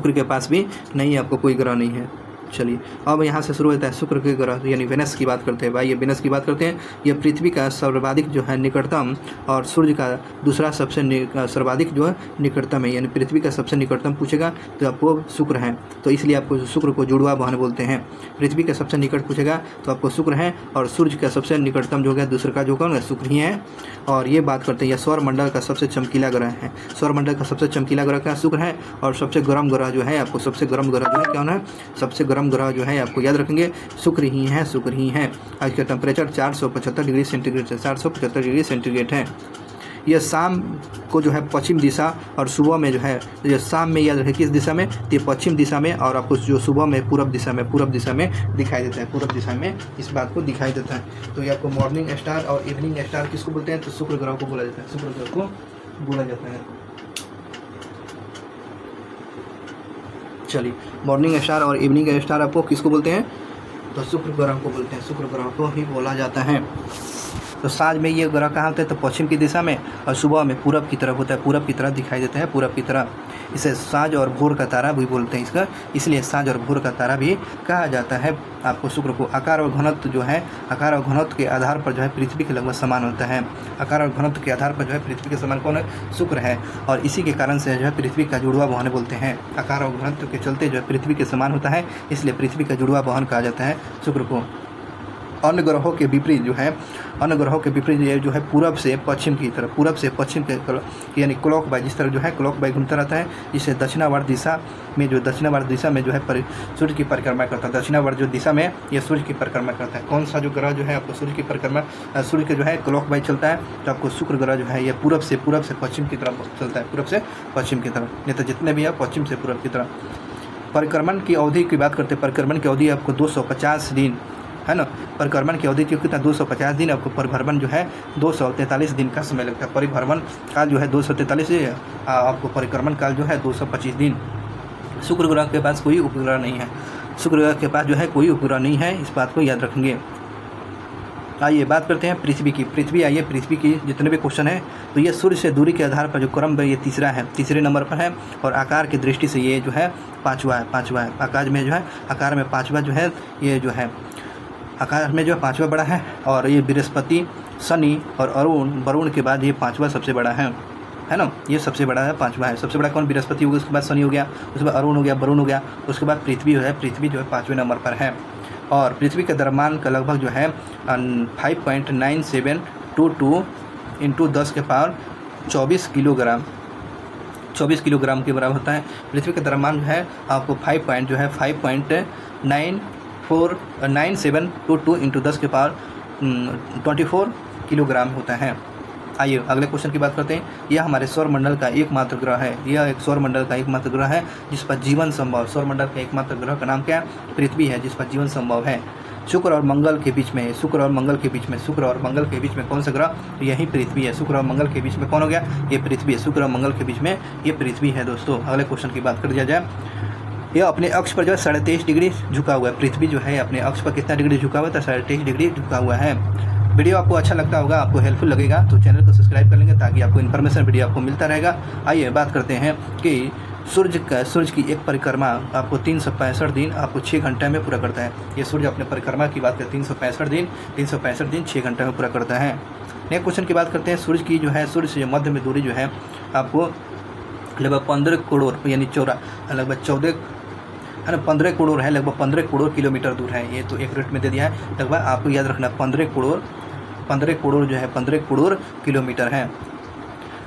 के पास भी नहीं है, आपको कोई ग्रह नहीं है। चलिए अब यहाँ से शुरू होता है शुक्र के ग्रह यानी वेनस की बात करते हैं। भाई ये वेनस की बात करते हैं। यह पृथ्वी का सर्वाधिक जो है निकटतम और सूर्य का दूसरा सबसे सर्वाधिक जो है निकटतम है, यानी पृथ्वी का सबसे निकटतम पूछेगा तो आपको शुक्र है, तो इसलिए आपको शुक्र को जुड़वा वाहन बोलते हैं। पृथ्वी का सबसे निकट पूछेगा तो आपको शुक्र है और सूर्य का सबसे निकटतम जो है दूसरे का जो कौन है? शुक्र ही है। और ये बात करते हैं यह सौरमंडल का सबसे चमकीला ग्रह है। सौरमंडल का सबसे चमकीला ग्रह क्या? शुक्र है। और सबसे गर्म ग्रह जो है आपको सबसे गर्म ग्रह जो है क्या होना है? सबसे गर्म ग्रह जो है आपको याद रखेंगे शुक्र ही है। आज का टेम्परेचर 475 डिग्री सेंटीग्रेड है, 475 डिग्री सेंटीग्रेड है। यह शाम को जो है पश्चिम दिशा और सुबह में जो है ये शाम में याद रखें किस दिशा में? तो ये पश्चिम दिशा में और आपको जो सुबह में पूरब दिशा में दिखाई देता है। पूरब दिशा में इस बात को दिखाई देता है। तो ये आपको मॉर्निंग स्टार और इवनिंग स्टार किसको बोलते हैं? तो शुक्र ग्रह को बोला जाता है। शुक्र ग्रह को बोला जाता है। चलिए मॉर्निंग स्टार और इवनिंग स्टार आपको किसको बोलते हैं? तो शुक्र ग्रह को बोलते हैं। शुक्र ग्रह को ही बोला जाता है। तो साँझ में ये ग्रह कहाँ होता है? तो पश्चिम की दिशा में और सुबह में पूरब की तरफ होता है। पूरब की तरफ दिखाई देता है, पूरब की तरफ। इसे साँझ और भोर का तारा भी बोलते हैं इसका, इसलिए साँझ और भोर का तारा भी कहा जाता है आपको शुक्र को। आकार और घनत्व जो है आकार और घनत्व के आधार पर जो है पृथ्वी के लगभग समान होता है। आकार और घनत्व के आधार पर जो है पृथ्वी के समान कौन है? शुक्र है। और इसी के कारण से जो है पृथ्वी का जुड़वा वाहन बोलते हैं। आकार और घनत्व के चलते जो है पृथ्वी के समान होता है, इसलिए पृथ्वी का जुड़वा वाहन कहा जाता है शुक्र को। अन्य ग्रहों के विपरीत ये जो है पूरब से पश्चिम की तरफ यानी क्लॉकवाइज जिस तरह जो है क्लॉकवाइज घूमता रहता है। जिससे दक्षिणावर्त दिशा में जो है सूर्य की परिक्रमा करता है। दक्षिणावर्त जो दिशा में ये सूर्य की परिक्रमा करता है। कौन सा जो ग्रह जो है आपको सूर्य की परिक्रमा सूर्य के जो है क्लॉकवाइज चलता है, तो आपको शुक्र ग्रह जो है ये पूरब से पश्चिम की तरफ चलता है। पूरब से पश्चिम की तरफ, नहीं तो जितने भी है पश्चिम से पूरब की तरफ। परिक्रमण की अवधि की बात करते हैं, परिक्रमण की अवधि आपको 250 दिन है ना। परिक्रमण की अवधि कितना 250 दिन, आपको परिभ्रमण जो है 243 दिन का समय लगता है। परिभ्रमण काल जो है 243, आपको परिक्रमण काल जो है 225 दिन। शुक्र ग्रह के पास कोई उपग्रह नहीं है, शुक्र ग्रह के पास जो है कोई उपग्रह नहीं है, इस बात को याद रखेंगे। आइए बात करते हैं पृथ्वी की। पृथ्वी, आइए पृथ्वी की जितने भी क्वेश्चन है तो ये सूर्य से दूरी के आधार पर जो क्रम है ये तीसरा है, तीसरे नंबर पर है। और आकार की दृष्टि से ये जो है पाँचवा है। आकार में जो है, आकार में पाँचवा जो है, ये जो है आकार में जो है पाँचवा बड़ा है। और ये बृहस्पति, शनि और वरुण के बाद ये पाँचवा सबसे बड़ा है ना। ये सबसे बड़ा है, पाँचवा है। सबसे बड़ा कौन? बृहस्पति हो गया, उसके बाद शनि हो गया, उसके बाद अरुण हो गया, वरुण हो गया, उसके बाद पृथ्वी जो है, पृथ्वी जो है 5वें नंबर पर है। और पृथ्वी का द्रव्यमान का लगभग जो है 5.9722 इंटू 10 के पावर 24 किलोग्राम, 24 किलोग्राम के बराबर होता है। पृथ्वी का द्रव्यमान जो है आपको 5.9722 इंटू 10 के पावर 24 किलोग्राम होता है। आइए अगले क्वेश्चन की बात करते हैं। यह हमारे सौरमंडल का एकमात्र ग्रह है, यह एक सौरमंडल का एकमात्र ग्रह है जिस पर जीवन संभव। सौरमंडल का एकमात्र ग्रह का नाम क्या है? पृथ्वी है, जिस पर जीवन संभव है। शुक्र और मंगल के बीच में, शुक्र और मंगल के बीच में, शुक्र और मंगल के बीच में कौन सा ग्रह? तो यही पृथ्वी है। शुक्र और मंगल के बीच में कौन हो गया? ये पृथ्वी है। शुक्र और मंगल के बीच में ये पृथ्वी है। दोस्तों अगले क्वेश्चन की बात कर दिया जाए। यह अपने अक्ष पर जो है 23.5 डिग्री झुका हुआ है। पृथ्वी जो है अपने अक्ष पर कितना डिग्री झुका हुआ है? तो 23.5 डिग्री झुका हुआ है। वीडियो आपको अच्छा लगता होगा, आपको हेल्पफुल लगेगा तो चैनल को सब्सक्राइब कर लेंगे ताकि आपको इन्फॉर्मेशन वीडियो आपको मिलता रहेगा। आइए बात करते हैं कि सूर्य की एक परिक्रमा आपको 365 दिन आपको 6 घंटे में पूरा करता है। ये सूर्य अपने परिक्रमा की बात करें 365 दिन 6 घंटे में पूरा करता है। नेक्स्ट क्वेश्चन की बात करते हैं। सूर्य की जो है, सूर्य से मध्य में दूरी जो है आपको लगभग 15 करोड़ यानी लगभग 14 है ना, 15 करोड़ है, लगभग 15 करोड़ किलोमीटर दूर है। ये तो एक रेट में दे दिया है, लगभग आपको याद रखना 15 करोड़ जो है 15 करोड़ किलोमीटर है।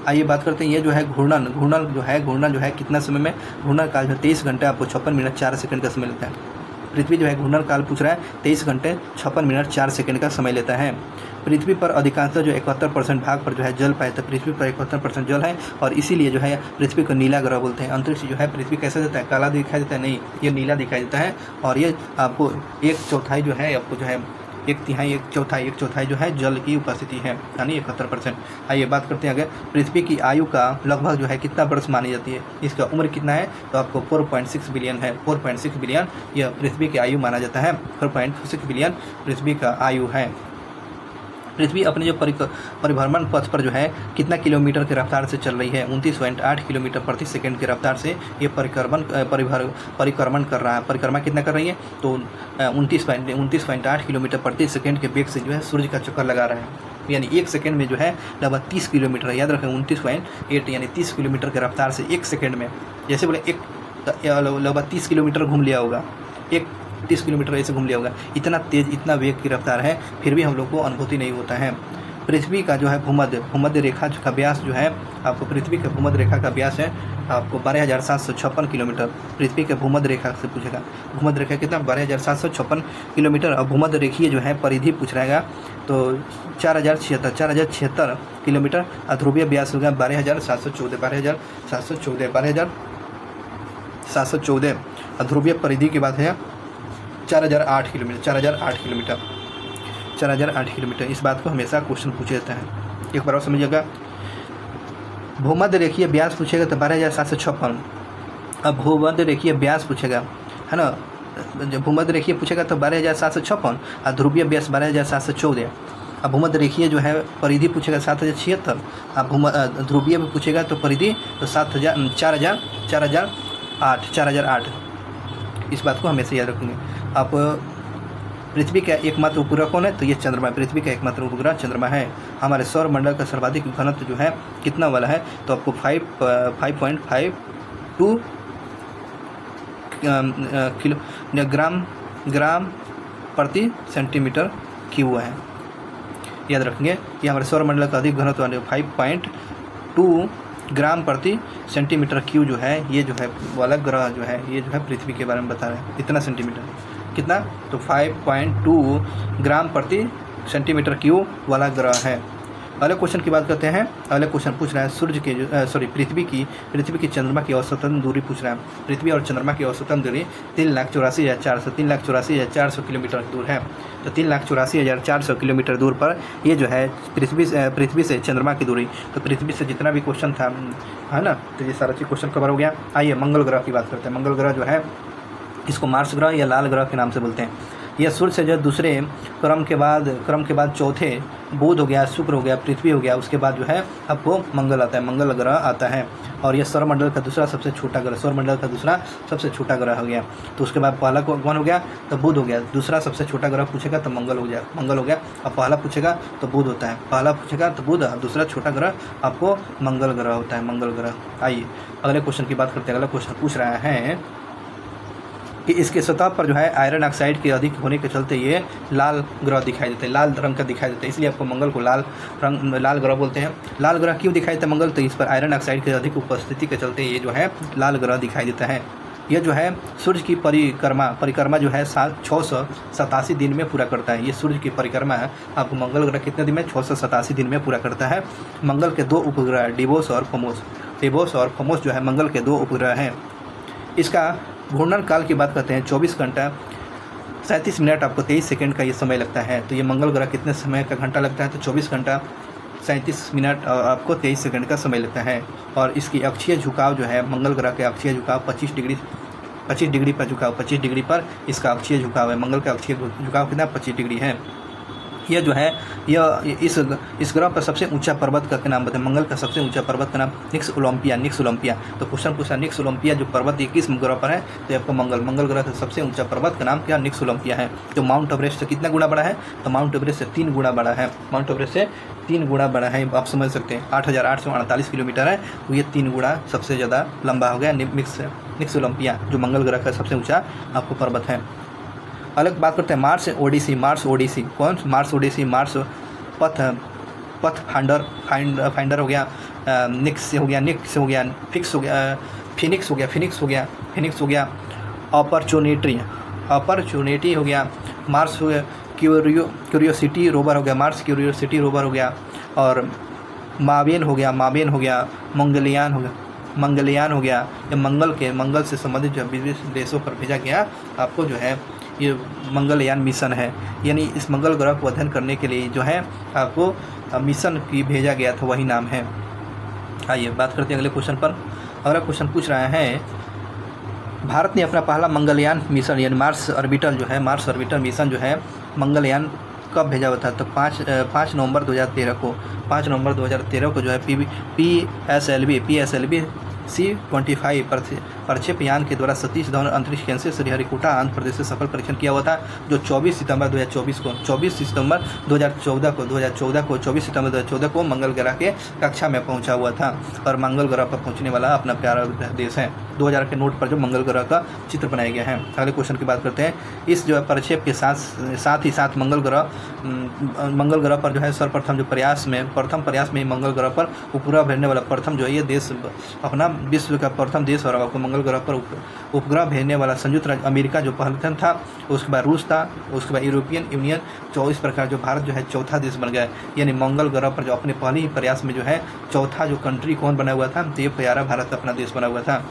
आइए बात करते हैं। ये जो है घूर्णन जो है कितना समय में? घूर्णन काल जो 23 घंटे आपको 56 मिनट 4 सेकंड का समय लेता है। पृथ्वी जो है घूर्णन काल पूछ रहा है 23 घंटे 56 मिनट 4 सेकंड का समय लेता है। पृथ्वी पर अधिकांशतः जो 71% भाग पर जो है जल पाए, तो पृथ्वी पर 71% जल है और इसीलिए जो है पृथ्वी को नीला ग्रह बोलते हैं। अंतरिक्ष जो है पृथ्वी कैसा देता है? काला दिखाई देता है? नहीं, ये नीला दिखाई देता है। और ये आपको 1/4 जो है आपको जो है 1/4 जो है जल की उपस्थिति है, यानी 71%। आइए बात करते हैं। अगर पृथ्वी की आयु का लगभग जो है कितना वर्ष मानी जाती है? इसका उम्र कितना है? तो आपको 4.6 बिलियन है। 4.6 बिलियन यह पृथ्वी की आयु माना जाता है। 4.6 बिलियन पृथ्वी का आयु है। पृथ्वी अपने जो परिभ्रमण पथ पर जो है कितना किलोमीटर की रफ्तार से चल रही है? 29.8 किलोमीटर प्रति सेकंड की रफ्तार से ये परिक्रमण कर रहा है। परिक्रमा कितना कर रही है? तो 29.8 किलोमीटर प्रति सेकंड के वेग से जो है सूर्य का चक्कर लगा रहा है, यानी 1 सेकंड में जो है लगभग 30 किलोमीटर। याद रखें 29.8 यानी 30 किलोमीटर की रफ्तार से 1 सेकंड में, जैसे बोले लगभग 30 किलोमीटर घूम लिया होगा, 30 किलोमीटर ऐसे घूम लिया होगा। इतना तेज़, इतना वेग की रफ्तार है, फिर भी हम लोग को अनुभूति नहीं होता है। पृथ्वी का जो है भूमध्य रेखा का व्यास जो है आपको, पृथ्वी के भूमध्य रेखा का व्यास है आपको 12,756 किलोमीटर। पृथ्वी के भूमध्य रेखा से पूछेगा, भूमध्य रेखा कितना? 12,756 किलोमीटर। और भूमध्य रेखीय जो है परिधि पूछ रहेगा तो 4,076 किलोमीटर। और ध्रुवीय व्यास होगा 12,714 और ध्रुवीय परिधि की बात है 4,008 किलोमीटर। इस बात को हमेशा क्वेश्चन पूछे जाता है, एक बार और समझिएगा। भूमध्य रेखीय व्यास पूछेगा तो 12,756। अब भूमध्य रेखीय व्यास पूछेगा है ना, जब भूमध्य रेखीय पूछेगा तो 12,756 और ध्रुवीय व्यास 12,714। अब भूमध्य रेखीय जो है परिधि पूछेगा 7,076। अब ध्रुवीय में पूछेगा तो परिधि तो 4,008। इस बात को हमेशा याद रखेंगे आप। पृथ्वी का एकमात्र उपग्रह कौन है? तो ये चंद्रमा। पृथ्वी का एकमात्र उपग्रह चंद्रमा है। हमारे सौर मंडल का सर्वाधिक घनत्व जो है कितना वाला है? तो आपको 5.52 ग्राम प्रति सेंटीमीटर क्यूब है। याद रखेंगे ये हमारे सौर मंडल का अधिक घनत्व 5.2 ग्राम प्रति सेंटीमीटर क्यूब जो है, ये जो है वाला ग्रह जो है, ये जो है पृथ्वी के बारे में बता रहे हैं। इतना सेंटीमीटर कितना? तो 5.2 ग्राम प्रति सेंटीमीटर क्यूब वाला ग्रह है। अगले क्वेश्चन की बात करते हैं। अगले क्वेश्चन पूछ रहा है सूर्य के पृथ्वी की चंद्रमा की औसतन दूरी पूछ रहा है। पृथ्वी और चंद्रमा की औसतन दूरी 3,84,400 किलोमीटर दूर है। तो 3,84,400 किलोमीटर दूर पर ये जो है पृथ्वी से चंद्रमा की दूरी। तो पृथ्वी से जितना भी क्वेश्चन था, है ना, तो ये सारा चीज़ क्वेश्चन कवर हो गया। आइए मंगल ग्रह की बात करते हैं। मंगल ग्रह जो है इसको मार्स ग्रह या लाल ग्रह के नाम से बोलते हैं। यह सूर्य से जो दूसरे क्रम के बाद चौथे बुध हो गया, शुक्र हो गया, पृथ्वी हो गया, उसके बाद जो है आपको मंगल आता है, मंगल ग्रह आता है। और यह सौरमंडल का दूसरा सबसे छोटा ग्रह, सौरमंडल का दूसरा सबसे छोटा ग्रह हो गया। तो उसके बाद पहला कौन हो गया, तो बुध हो गया। दूसरा सबसे छोटा ग्रह पूछेगा तो मंगल हो गया। अब पहला पूछेगा तो बुध होता है, पहला पूछेगा तो बुध, दूसरा छोटा ग्रह आपको मंगल ग्रह होता है, मंगल ग्रह। आइए अगले क्वेश्चन की बात करते हैं। अगला क्वेश्चन पूछ रहा है कि इसके सतह पर जो है आयरन ऑक्साइड के अधिक होने के चलते ये लाल ग्रह दिखाई देते हैं, लाल रंग का दिखाई देता है, इसलिए आपको मंगल को लाल ग्रह बोलते हैं। लाल ग्रह क्यों दिखाई देता है मंगल, तो इस पर आयरन ऑक्साइड की अधिक उपस्थिति के चलते ये जो है लाल ग्रह दिखाई देता है। यह जो है सूर्य की परिक्रमा जो है 687 दिन में पूरा करता है। ये सूर्य की परिक्रमा है आपको मंगल ग्रह कितने दिन में, 687 दिन में पूरा करता है। मंगल के 2 उपग्रह डिवोस और फोमोस जो है मंगल के 2 उपग्रह हैं। इसका घूर्णन काल की बात करते हैं, 24 घंटा 37 मिनट आपको 23 सेकंड का ये समय लगता है। तो ये मंगल ग्रह कितने समय का घंटा लगता है, तो 24 घंटा 37 मिनट और आपको 23 सेकंड का समय लगता है। और इसकी अक्षीय झुकाव जो है मंगल ग्रह के अक्षीय झुकाव 25 डिग्री पर झुकाव, 25 डिग्री पर इसका अक्षीय झुकाव है। मंगल का अक्षीय झुकाव कितना, 25 डिग्री है। यह जो है यह इस ग्रह पर सबसे ऊंचा पर्वत का नाम बताएं। मंगल का सबसे ऊंचा पर्वत का नाम निक्स ओलंपिया। तो क्वेश्चन पूछा निक्स ओलंपिया जो पर्वत ये किस ग्रह पर है, तो आपको मंगल ग्रह का सबसे ऊंचा पर्वत का नाम क्या, निक्स ओलंपिया है। तो माउंट एवरेस्ट से कितना गुना बड़ा है, तो माउंट एवरेस्ट से 3 गुना बड़ा है। माउंट एवरेस्ट से 3 गुना बड़ा है, आप समझ सकते हैं। 8,848 किलोमीटर है, तो ये 3 गुना सबसे ज़्यादा लंबा हो गया निक्स ओलंपिया जो मंगल ग्रह का सबसे ऊँचा आपको पर्वत है। अलग बात करते हैं मार्स ओडिसी। कौन मार्स ओडिसी, मार्स पथ फाइंडर हो गया, निक्स हो गया, फिनिक्स हो गया, अपॉर्चुनिटी हो गया, मार्स क्यूरियोसिटी रोवर हो गया, मार्स क्यूरियोसिटी रोवर हो गया, और मावेन हो गया, मंगलयान हो गया। ये मंगल से संबंधित जो विभिन्न देशों पर भेजा गया आपको जो है ये मंगलयान मिशन है। यानी इस मंगल ग्रह को अध्ययन करने के लिए जो है आपको मिशन की भेजा गया था, वही नाम है। आइए बात करते हैं अगले क्वेश्चन पर। अगला क्वेश्चन पूछ रहा है भारत ने अपना पहला मंगलयान मिशन यानी मार्स ऑर्बिटर मिशन जो है मंगलयान कब भेजा हुआ था, तो 5 नवंबर 2013 को जो है PSLV C-25 प्रक्षेपयान के द्वारा सतीश धवन अंतरिक्ष केंद्र से श्रीहरिकोटा आंध्र प्रदेश से सफल परीक्षण किया हुआ था, जो 24 सितंबर 2014 को मंगल ग्रह के कक्षा में पहुंचा हुआ था। और मंगल ग्रह पर पहुंचने वाला अपना प्यारा देश है। 2000 के नोट पर जो मंगल ग्रह का चित्र बनाया गया है। अगले क्वेश्चन की बात करते हैं। इस जो है प्रक्षेप के साथ मंगल ग्रह पर जो है सर्वप्रथम प्रथम प्रयास में मंगल ग्रह पर उपग्रह भेजने वाला प्रथम जो है ये देश अपना विश्व का प्रथम देश और आपको मंगल ग्रह पर उपग्रह भेजने वाला संयुक्त राज्य अमेरिका जो पहले था, उसके बाद रूस था, उसके बाद यूरोपियन यूनियन, तो इस प्रकार जो भारत जो है चौथा देश बन गया। यानी मंगल ग्रह पर जो अपने पहले ही प्रयास में जो है चौथा जो कंट्री कौन बना हुआ था, तो ये प्यारा भारत अपना देश बना हुआ था।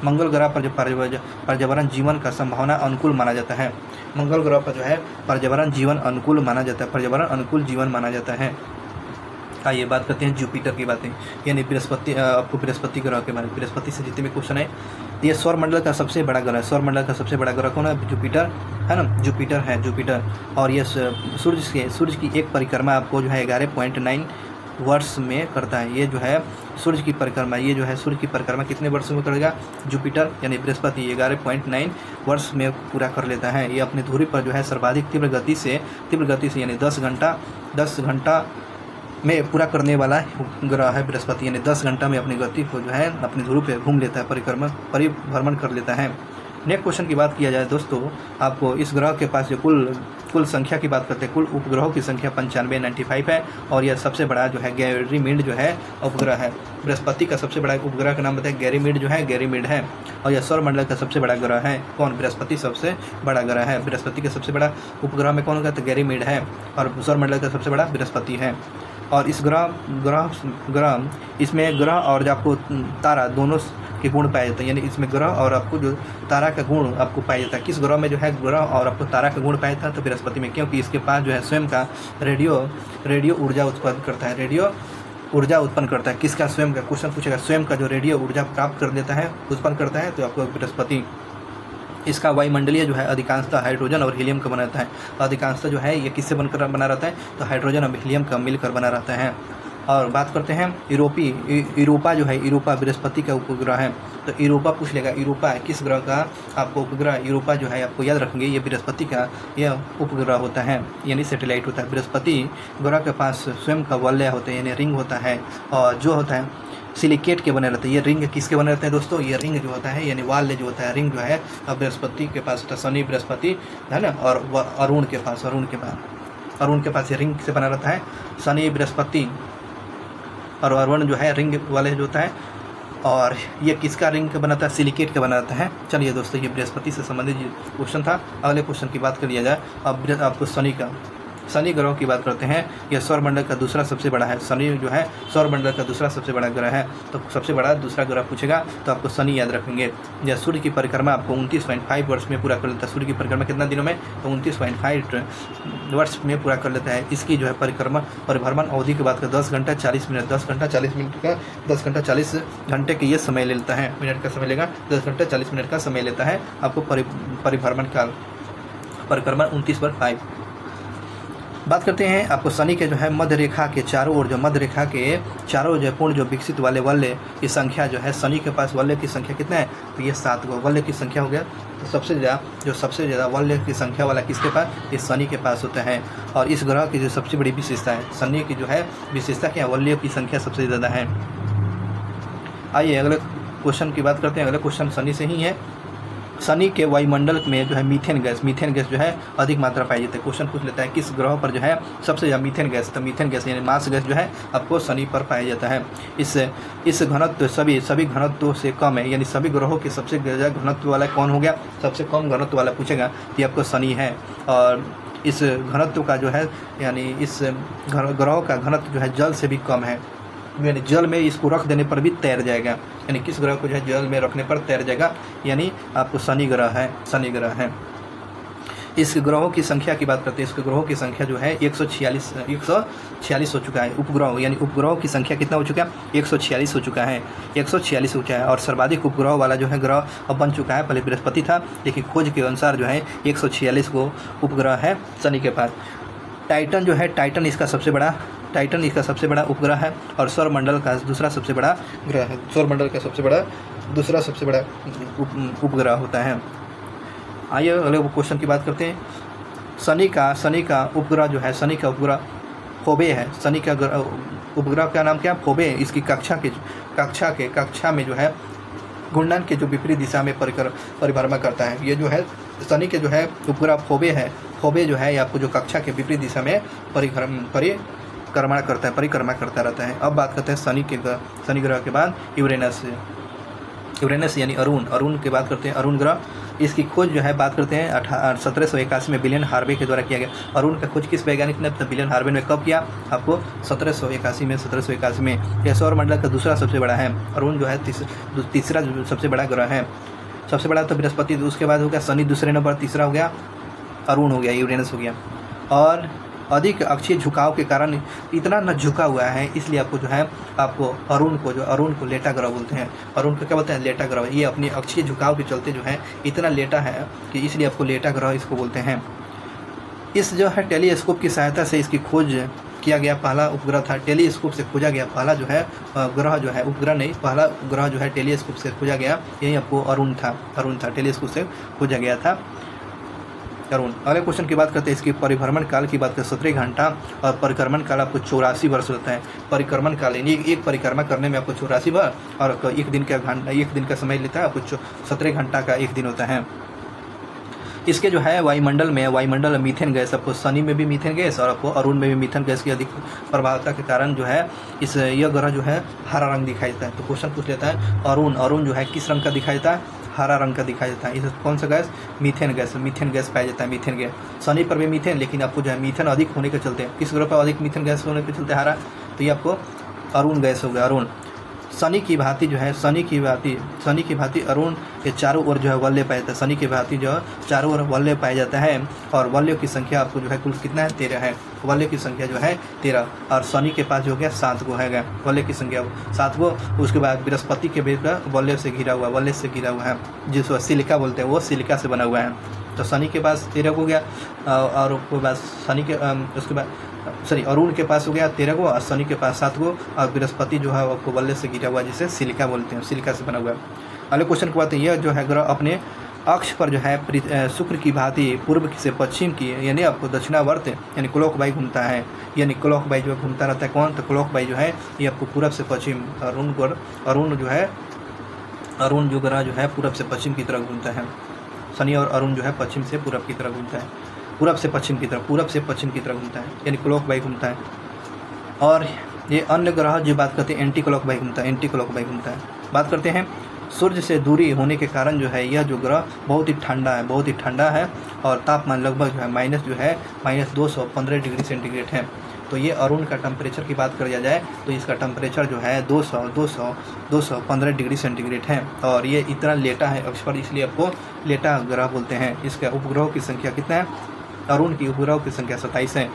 मंगल ग्रह पर जो पर्यावरण जीवन का संभावना अनुकूल माना जाता है। मंगल ग्रह पर जो है पर्यावरण जीवन अनुकूल माना जाता है, पर्यावरण अनुकूल जीवन माना जाता है। आइए बात करते हैं जुपिटर की बातें, यानी बृहस्पति, आपको बृहस्पति ग्रह के बारे में। बृहस्पति से जितने भी क्वेश्चन है, ये सौरमंडल का सबसे बड़ा ग्रह है। सौरमंडल का सबसे बड़ा ग्रह कौन है, जुपिटर है ना, जुपिटर। और ये सूर्य की एक परिक्रमा आपको जो है 11.9 वर्ष में करता है। ये जो है सूर्य की परिक्रमा कितने वर्षों में करेगा, जुपिटर यानी बृहस्पति 11.9 वर्ष में पूरा कर लेता है। ये अपनी धुरी पर जो है सर्वाधिक तीव्र गति से यानी 10 घंटा में पूरा करने वाला ग्रह है बृहस्पति। यानी 10 घंटा में अपनी गति को जो है अपनी ध्रुव पे घूम लेता है, परिभ्रमण कर लेता है। नेक्स्ट क्वेश्चन की बात किया जाए दोस्तों, आपको इस ग्रह के पास जो कुल संख्या की बात करते हैं, कुल उपग्रहों की संख्या 95 है। और यह सबसे बड़ा जो है गैरीमीड जो है उपग्रह है। बृहस्पति का सबसे बड़ा उपग्रह का नाम बताए, गैरीमीड है। और यह सौरमंडल का सबसे बड़ा ग्रह है। कौन, बृहस्पति सबसे बड़ा ग्रह है। बृहस्पति का सबसे बड़ा उपग्रह में कौन होगा, तो गैरीमीड है। और सौरमंडल का सबसे बड़ा बृहस्पति है। और इस ग्रह इसमें ग्रह और जो आपको तारा दोनों के गुण पाए जाते हैं, यानी इसमें ग्रह और आपको जो तारा का गुण आपको पाया जाता है। किस ग्रह में जो है ग्रह और आपको तारा का गुण पाया जाता है? तो बृहस्पति में, क्योंकि इसके पास जो है स्वयं का रेडियो ऊर्जा उत्पन्न करता है, रेडियो ऊर्जा उत्पन्न करता है। किसका? स्वयं का। क्वेश्चन पूछेगा स्वयं का जो रेडियो ऊर्जा प्राप्त कर देता है, उत्पन्न करता है, तो आपको बृहस्पति। इसका वायुमंडलीय जो है अधिकांशतः हाइड्रोजन और हीलियम का बना रहता है। अधिकांशतः जो है ये किससे बनकर बना रहता है? तो हाइड्रोजन और हीलियम का मिलकर बना रहता है। और बात करते हैं यूरोपा जो है, यूरोपा बृहस्पति का उपग्रह है। तो यूरोपा पूछ लेगा, यूरोपा किस ग्रह का आपको उपग्रह? यूरोपा जो है आपको याद रखेंगे, ये बृहस्पति का यह उपग्रह होता है, यानी सैटेलाइट होता है। बृहस्पति ग्रह के पास स्वयं का वलय होता है, यानी रिंग होता है, और जो होता है सिलिकेट के बने रहते हैं। ये रिंग किसके बने रहते हैं दोस्तों? ये रिंग जो होता है, यानी वाल्य जो होता है, रिंग जो है बृहस्पति के पास होता है, शनि बृहस्पति है ना। और अरुण के पास ये रिंग से बना रहता है, शनि बृहस्पति और अरुण जो है रिंग वाले जो होता है। और ये किसका रिंग का बनाता है? सिलिकेट का बनाता है। चलिए दोस्तों, ये बृहस्पति से संबंधित क्वेश्चन था। अगले क्वेश्चन की बात कर लिया जाए। अब आपको शनि ग्रह की बात करते हैं। यह सौरमंडल का दूसरा सबसे बड़ा है। शनि जो है सौरमंडल का दूसरा सबसे बड़ा ग्रह है। तो सबसे बड़ा दूसरा ग्रह पूछेगा तो आपको शनि याद रखेंगे। यह सूर्य की परिक्रमा आपको 29.5 वर्ष में पूरा कर लेता है। सूर्य की परिक्रमा कितना दिनों में? तो 29.5 वर्ष में पूरा कर लेता है। इसकी जो है परिभ्रमण अवधि की बात करें 10 घंटा 40 मिनट, 10 घंटा 40 मिनट का 10 घंटा 40 घंटे के ये समय ले लेता है। मिनट का समय लेगा, 10 घंटा 40 मिनट का समय लेता है आपको परिभ्रमण काल, परिक्रमण 29/5। बात करते हैं आपको शनि के जो है मध्य रेखा के चारों ओर, जो मध्य रेखा के चारों जो पूर्ण जो विकसित वाले वलय की संख्या जो है, शनि के पास वलय की संख्या कितना है? तो ये 7 वलय की संख्या हो गया। तो सबसे ज़्यादा वलय की संख्या वाला किसके पास? ये शनि के पास होता है। और इस ग्रह की जो सबसे बड़ी विशेषता है, शनि की जो है विशेषता क्या? वलय की संख्या सबसे ज़्यादा है। आइए अगले क्वेश्चन की बात करते हैं। अगले क्वेश्चन शनि से ही है। शनि के वायुमंडल में जो है मीथेन गैस जो है अधिक मात्रा पाई जाती है। क्वेश्चन पूछ लेता है किस ग्रह पर जो है सबसे ज़्यादा मीथेन गैस? तो मीथेन गैस यानी मास गैस जो है आपको शनि पर पाया जाता है। इस घनत्व सभी घनत्व से कम है, यानी सभी ग्रहों के सबसे ज़्यादा घनत्व वाला कौन हो गया? सबसे कम घनत्व वाला पूछेगा तो आपको शनि है। और इस घनत्व का जो है, यानी इस ग्रह का घनत्व जो है जल से भी कम है, यानी जल में इसको रख देने पर भी तैर जाएगा। यानी किस ग्रह को जो है जल में रखने पर तैर जाएगा? यानी आपको शनि ग्रह है। इस ग्रहों की संख्या की बात करते हैं। इसके ग्रहों की संख्या जो है 146 हो चुका है। उपग्रह यानी उपग्रहों की संख्या कितना हो चुका है? 146 हो चुका है। 146 हो चुका है। और सर्वाधिक उपग्रह वाला जो है ग्रह अब बन चुका है। पहले बृहस्पति था, लेकिन खोज के अनुसार जो है 146 को उपग्रह है शनि के पास। टाइटन जो है, टाइटन इसका सबसे बड़ा उपग्रह है। और सौरमंडल का दूसरा सबसे बड़ा ग्रह है। सौरमंडल का दूसरा सबसे बड़ा उपग्रह होता है। आइए अगले क्वेश्चन की बात करते हैं। शनि का उपग्रह जो है, शनि का उपग्रह फोबे है। शनि का उपग्रह का नाम क्या? फोबे। इसकी कक्षा में जो है घूर्णन के जो विपरीत दिशा में परिभ्रमण करता है। ये जो है शनि के जो है उपग्रह फोबे है। फोबे जो है आपको जो कक्षा के विपरीत दिशा में परिक्रमा करता रहता है। अब बात करते हैं शनि ग्रह के बाद यूरेनस यानी अरुण की बात करते हैं। अरुण ग्रह, इसकी खोज जो है बात करते हैं 1781 में विलियम हार्वे के द्वारा किया गया। अरुण का खोज किस वैज्ञानिक ने? विलियम हार्वे ने कब किया? आपको 1781 में। यह सौरमंडल का दूसरा सबसे बड़ा है। अरुण जो है तीसरा सबसे बड़ा ग्रह है। सबसे बड़ा तो बृहस्पति, उसके बाद हो गया शनि दूसरे नंबर, तीसरा हो गया अरुण हो गया, यूरेनस हो गया। और अधिक अक्षीय झुकाव के कारण इतना न झुका हुआ है, इसलिए आपको जो है अरुण को लेटा ग्रह बोलते हैं। अरुण को क्या बोलते हैं? लेटा ग्रह। ये अपनी अक्षीय झुकाव के चलते जो है इतना लेटा है कि इसलिए आपको लेटा ग्रह इसको बोलते हैं। इस जो है टेलीस्कोप की सहायता से इसकी खोज किया गया पहला उपग्रह था। टेलीस्कोप से खोजा गया पहला जो है ग्रह जो है, उपग्रह नहीं, पहला ग्रह जो है टेलीस्कोप से खोजा गया, यही आपको अरुण था। टेलीस्कोप से खोजा गया था अरुण। अगले क्वेश्चन की बात करते हैं। इसकी परिभ्रमण काल की बात करें 17 घंटा, और परिक्रमण काल आपको 84 वर्ष होता है। परिक्रमण काल यानी एक परिक्रमा करने में आपको 84 वर्ष और एक दिन का समय लेता है। आपको 17 घंटा का एक दिन होता है। इसके जो है वायुमंडल मीथेन गैस, आपको शनि में भी मीथेन गैस और आपको अरुण में भी मीथेन गैस की अधिक प्रभावता के कारण जो है यह ग्रह जो है हरा रंग दिखाई देता है। तो क्वेश्चन पूछ लेता है अरुण जो है किस रंग का दिखाई देता है? हरा रंग का दिखाई देता है। इस कौन सा गैस? मीथेन गैस पाया जाता है। मीथेन गैस शनि पर भी मीथेन, लेकिन आपको जो है मीथेन अधिक होने के चलते, किस ग्रह पर अधिक मीथेन गैस होने के चलते हरा तो ये आपको अरुण गैस हो गया, अरुण। शनि की भांति जो है, शनि की भांति अरुण के चारों ओर जो है वलय पाया जाता है। शनि की भांति जो है चारों ओर वलय पाया जाता है और वलयों की संख्या आपको जो है कुल कितना है, 13 है। वलय की संख्या जो है 13 और शनि के पास जो हो गया 7 गो है, वलय की संख्या 7 गो। उसके बाद बृहस्पति के भी वलय से घिरा हुआ, वलय से घिरा हुआ है, जिसको सिलिका बोलते हैं, वो सिलिका से बना हुआ है। तो शनि के पास 13 हो गया और उसके बाद शनि के उसके बाद अरुण के पास हो गया 13 गो और शनि के पास 7 गो और बृहस्पति जो है आपको वलय से घिरा हुआ, जिसे सिलिका बोलते हैं, सिलिका से बना हुआ है। अगले क्वेश्चन की बात है, यह जो है ग्रह अपने अक्ष पर जो है शुक्र की भांति पूर्व से पश्चिम की यानी आपको दक्षिणावर्त यानी क्लॉकवाइज घूमता है, यानी क्लॉकवाइज जो घूमता रहता है। कौन? तो क्लॉकवाइज जो है ये आपको पूरब से पश्चिम, अरुण जो ग्रह जो है पूरब से पश्चिम की तरफ घूमता है। शनि और अरुण जो है पश्चिम से पूरब की तरफ घूमता है, पूरब से पश्चिम की तरफ घूमता है, यानी क्लॉकवाइज घूमता है। और ये अन्य ग्रह जो बात करते हैं एंटी क्लॉकवाइज घूमता है, बात करते हैं सूर्य से दूरी होने के कारण जो है यह जो ग्रह बहुत ही ठंडा है और तापमान लगभग जो है -215 डिग्री सेंटीग्रेड है। तो ये अरुण का टेम्परेचर की बात किया जाए तो इसका टेम्परेचर जो है 215 डिग्री सेंटीग्रेड है और ये इतना लेटा है अक्ष पर, इसलिए आपको लेटा ग्रह बोलते हैं। इसके उपग्रहों की संख्या कितना है? अरुण की उपग्रहों की संख्या 27 है।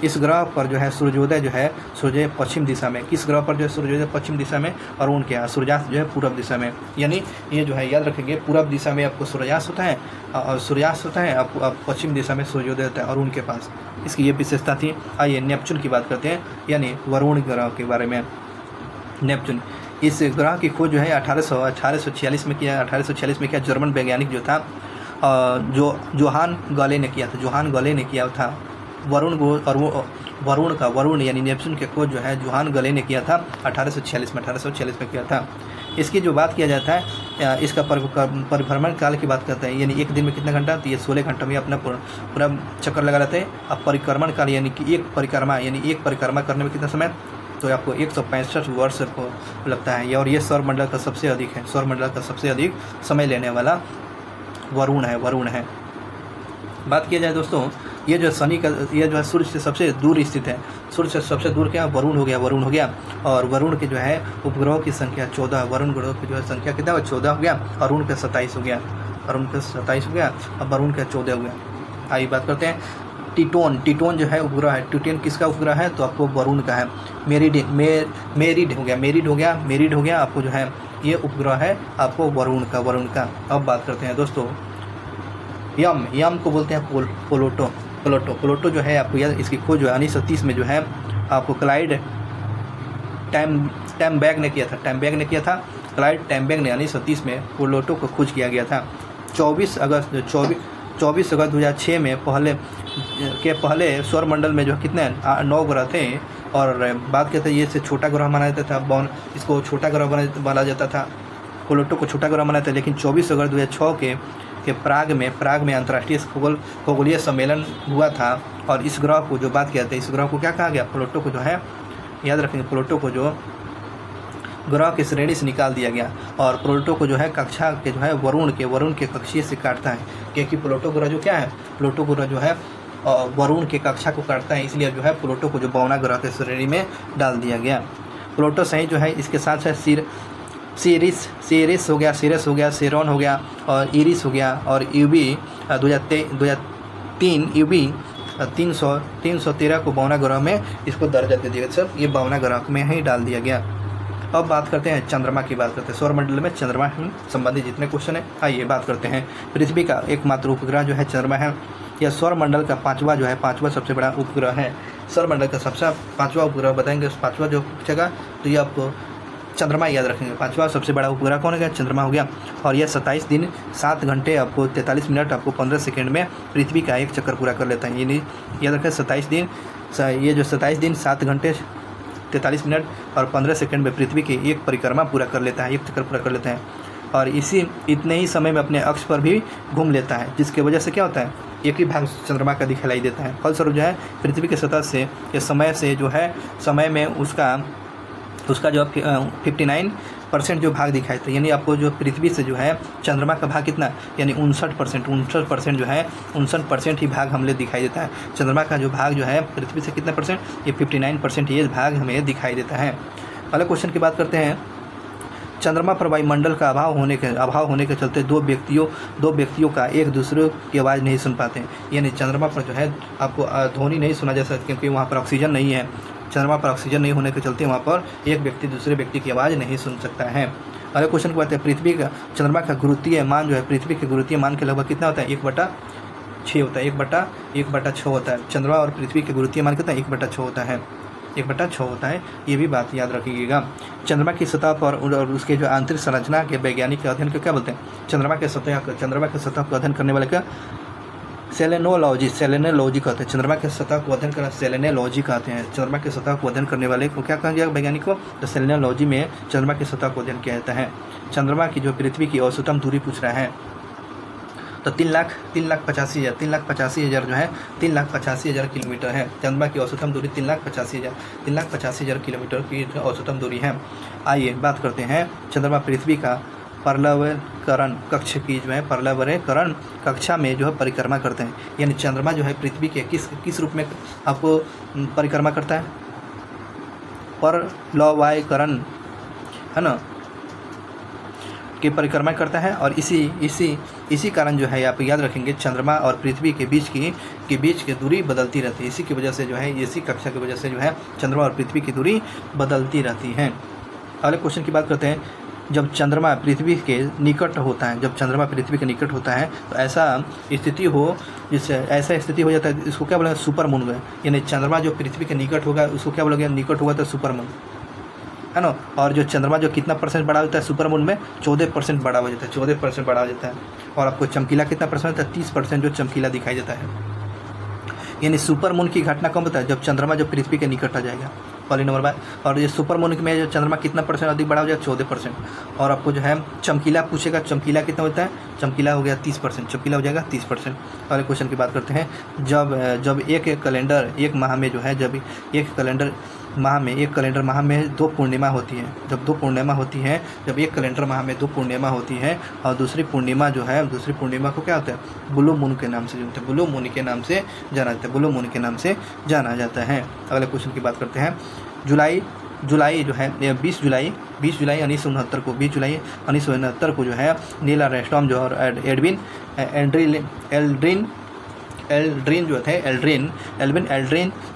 इस ग्रह पर जो है सूर्योदय जो है सूर्योदय पश्चिम दिशा में, किस ग्रह पर जो है सूर्योदय पश्चिम दिशा में, अरुण के यहाँ सूर्यास्त जो है पूर्व दिशा में। यानी ये जो है याद रखेंगे पूर्व दिशा में आपको सूर्यास्त होता है और सूर्यास्त होता है आपको पश्चिम दिशा में सूर्योदय होता है अरुण के पास। इसकी ये विशेषता थी। आइए नेपच्यून की बात करते हैं, यानी वरुण ग्रह के बारे में। नेपच्यून, इस ग्रह की खोज जो है 1846 में किया जर्मन वैज्ञानिक जो था जोहान गॉले ने किया था। वरुण यानी नेपच्यून के खोज जो है जोहान गॉले ने किया था 1846 में किया था। इसकी जो बात किया जाता है इसका परिभ्रमण काल की बात करते हैं, यानी एक दिन में कितना घंटा, तो ये 16 घंटा में अपना पूरा चक्कर लगा रहते हैं। अब परिक्रमण काल यानी कि एक परिक्रमा करने में कितना समय, तो आपको 165 वर्ष को लगता है। और ये सौरमंडल का सबसे अधिक समय लेने वाला वरुण है। बात किया जाए दोस्तों, ये जो शनि का ये जो है सूर्य से सबसे दूर स्थित है। सूर्य से सबसे दूर क्या? वरुण हो गया। और वरुण के जो है उपग्रहों की संख्या 14, वरुण ग्रहों की जो है संख्या कितना है? 14 हो गया। अरुण का 27 हो गया, अब वरुण का 14 हो गया। आइए बात करते हैं टिटोन जो है उपग्रह है। टिटोन किसका उपग्रह है? तो आपको वरुण का है। मेरिड हो गया आपको जो है ये उपग्रह है आपको वरुण का। अब बात करते हैं दोस्तों यम को बोलते हैं प्लूटो जो है आपको याद, इसकी खोज जो है 1930 में जो है आपको क्लाइड टैमबैग ने किया था। क्लाइड टैमबैग ने 1930 में प्लूटो को खोज किया गया था। 24 अगस्त 2006 में पहले सौरमंडल में जो कितने 9 ग्रह थे। और बात करते हैं ये से छोटा ग्रह माना जाता था, इसको छोटा ग्रह माना जाता था, प्लूटो को छोटा ग्रह माना जाता है। लेकिन 24 अगस्त 2006 के प्राग में अंतर्राष्ट्रीय खगोलीय सम्मेलन हुआ था और इस ग्रह को जो बात किया था, इस ग्रह को क्या कहा गया? प्लूटो को जो है याद रखेंगे, प्लूटो को जो ग्रह की श्रेणी से निकाल दिया गया और प्लूटो को जो है कक्षा के जो है वरुण के कक्षीय से काटता है, क्योंकि प्लूटो ग्रह जो क्या है, प्लूटो ग्रह जो है वरुण के कक्षा को काटता है, इसलिए जो है प्लूटो को जो बौना ग्रह के श्रेणी में डाल दिया गया। प्लूटो सही जो है इसके साथ सीरिस हो गया, सेरोन हो गया और इरिस हो गया और यूबी 2003 यूबी 313 को बौना ग्रह में इसको दर्जा दे दिया। सब ये बौना ग्रह में ही डाल दिया गया। अब बात करते हैं चंद्रमा की बात करते हैं। सौरमंडल में चंद्रमा संबंधित जितने क्वेश्चन है आइए बात करते हैं। पृथ्वी का एकमात्र उपग्रह जो है चंद्रमा है। यह सौरमंडल का पांचवा सबसे बड़ा उपग्रह है। सौरमंडल का सबसे पांचवा उपग्रह बताएंगे, पांचवा जो पूछेगा तो ये आपको चंद्रमा याद रखेंगे। पांचवा सबसे बड़ा उपग्रह कौन है? चंद्रमा हो गया। और यह 27 दिन 7 घंटे आपको 43 मिनट आपको 15 सेकंड में पृथ्वी का एक चक्कर पूरा कर लेता है। यानी याद रखें 27 दिन, ये जो 27 दिन 7 घंटे 43 मिनट और 15 सेकंड में पृथ्वी की एक परिक्रमा पूरा कर लेता है, एक चक्कर पूरा कर लेता है। और इतने ही समय में अपने अक्ष पर भी घूम लेता है, जिसके वजह से क्या होता है, एक ही भाग चंद्रमा का दिखलाई देता है। फलस्वरूप जो है पृथ्वी की सतह से या समय से जो है समय में उसका जो % जो भाग दिखाई देता है, यानी आपको जो पृथ्वी से जो है चंद्रमा का भाग कितना, यानी 59% जो है 59% ही भाग हमें दिखाई देता है। चंद्रमा का जो भाग जो है पृथ्वी से कितना %, ये 59% ये भाग हमें दिखाई देता है। अगले क्वेश्चन की बात करते हैं। चंद्रमा पर वायुमंडल का अभाव होने के चलते दो व्यक्तियों का एक दूसरे की आवाज़ नहीं सुन पाते हैं, यानी चंद्रमा पर जो है आपको ध्वनि नहीं सुना जा सकती, क्योंकि वहाँ पर ऑक्सीजन नहीं है। चंद्रमा पर ऑक्सीजन नहीं होने के चलते वहाँ पर एक व्यक्ति दूसरे व्यक्ति की आवाज़ नहीं सुन सकता है। अगले क्वेश्चन की बात है। चंद्रमा का गुरुत्वीय मान जो है पृथ्वी के गुरुत्वीय मान के लगभग कितना होता है, 1/6 होता है। 1/6 होता है। चंद्रमा और पृथ्वी के गुरुत्वीय मान कितना, 1/6 होता है। 1/6 होता है, ये भी बात याद रखिएगा। चंद्रमा की सतह पर और उसके जो आंतरिक संरचना के वैज्ञानिक के अध्ययन को क्या बोलते हैं, चंद्रमा के सतह को अध्ययन करने वाले का सेलेनोलॉजी कहते हैं। चंद्रमा के सतह को अध्ययन करना सेलेनोलॉजी कहते हैं। चंद्रमा के सतह को अध्ययन करने वाले को क्या कहा गया वैज्ञानिक को, तो सेलेनोलॉजी में चंद्रमा की सतह को अध्ययन किया जाता है। चंद्रमा की जो पृथ्वी की औसतम दूरी पूछ रहा है, तो 3,85,000 जो है 3,85,000 किलोमीटर है। चंद्रमा की औसतम दूरी 3,85,000 किलोमीटर की औसतम दूरी है। आइए बात करते हैं चंद्रमा पृथ्वी का पर्यावरण कक्ष की जो है पर्यावरण कक्षा में जो है परिक्रमा करते हैं, यानी चंद्रमा जो है पृथ्वी के किस रूप में आपको परिक्रमा करता है, पर्यावरण है ना की परिक्रमा करता है। और इसी कारण जो है आप याद रखेंगे चंद्रमा और पृथ्वी के बीच की दूरी बदलती रहती है। इसी की वजह से जो है इसी कक्षा की वजह से जो है चंद्रमा और पृथ्वी की दूरी बदलती रहती है। अगले क्वेश्चन की बात करते हैं। जब चंद्रमा पृथ्वी के निकट होता है तो ऐसा स्थिति हो जाता है, इसको क्या बोलेंगे, सुपर मून। यानी चंद्रमा जो पृथ्वी के निकट होगा उसको क्या बोलेंगे, निकट होगा तो सुपर मून है ना। और जो चंद्रमा जो कितना % बड़ा होता है सुपर मून में, 14% बड़ा हो जाता है, 14% बड़ा हो जाता है। और आपको चमकीला कितना % होता है, 30% जो चमकीला दिखाई देता है। यानी सुपर मून की घटना कब होता है, जब चंद्रमा जो पृथ्वी के निकट आ जाएगा, पहली नंबर बात। और ये सुपर मून में जो चंद्रमा कितना % अधिक बड़ा हो जाएगा, 14%। और आपको जो है चमकीला पूछेगा, चमकीला कितना होता है, चमकीला हो गया 30%, चमकीला हो जाएगा 30%। अगले क्वेश्चन की बात करते हैं। जब एक कैलेंडर माह में दो पूर्णिमा होती है, जब एक कैलेंडर माह में 2 पूर्णिमा होती है और दूसरी पूर्णिमा को क्या होता है, ब्लू मून के नाम से ब्लू मून के नाम से जाना जाता है। अगले क्वेश्चन की बात करते हैं। जुलाई जो है 20 जुलाई 1969 को जो है नील आर्मस्ट्रांग जो और एल्ड्रिन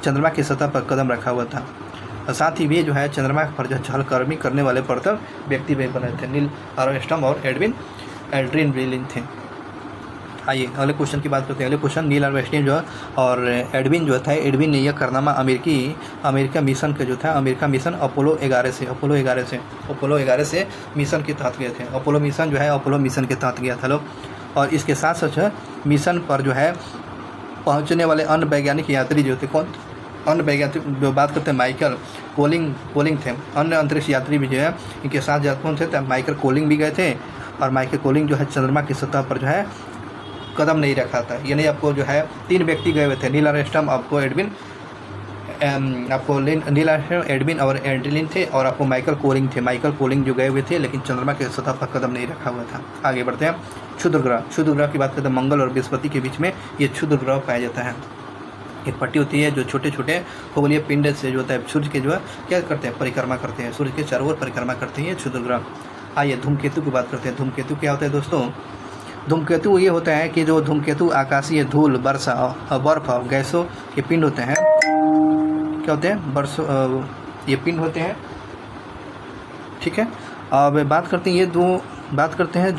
चंद्रमा की सतह पर कदम रखा हुआ था। और साथ ही वे जो है चंद्रमा पर जो चहलकदमी करने वाले प्रथम व्यक्ति भी बने थे, नील आर्मस्ट्रांग और एल्ड्रिन थे। आइए अगले क्वेश्चन की बात करते हैं। अगले क्वेश्चन, नील आर्मस्ट्रांग जो और एडविन ने यह कारनामा अमेरिका मिशन के जो था, अमेरिका मिशन अपोलो 11 से मिशन के तहत गए थे। अपोलो मिशन के तहत गया था लोग। और इसके साथ साथ मिशन पर जो है पहुंचने वाले अन्य वैज्ञानिक यात्री जो थे, अन्य वैज्ञानिक जो बात करते हैं माइकल कोलिंग थे। अन्य अंतरिक्ष यात्री भी जो है इनके साथ कौन थे, तो माइकल कोलिंग भी गए थे। और माइकल कोलिंग जो है चंद्रमा की सतह पर जो है कदम नहीं रखा था। यानी आपको जो है 3 व्यक्ति गए हुए थे, Neil Armstrong, Neil Armstrong, Edwin और एल्ड्रिन थे। और आपको माइकल कोलिंग जो गए हुए थे, लेकिन चंद्रमा के सतह पर कदम नहीं रखा हुआ था। आगे बढ़ते हैं। क्षुद्र ग्रह की बात करते हैं। मंगल और बृहस्पति के बीच में ये क्षुद्र ग्रह पाया जाता है। एक पट्टी होती है जो छोटे खगोलीय पिंड से जो होता है सूर्य के जो है क्या करते हैं, परिक्रमा करते हैं, सूर्य के चारों ओर परिक्रमा करते हैं क्षुद्र ग्रह। आइए धूमकेतु की बात करते हैं। धूमकेतु क्या होता है दोस्तों, धूमकेतु ये होता है कि जो धूमकेतु आकाशीय धूल, वर्षा और बर्फ और गैसों के पिंड होते हैं, क्या होते हैं, ये पिंड होते हैं। ठीक है। अब बात करते हैं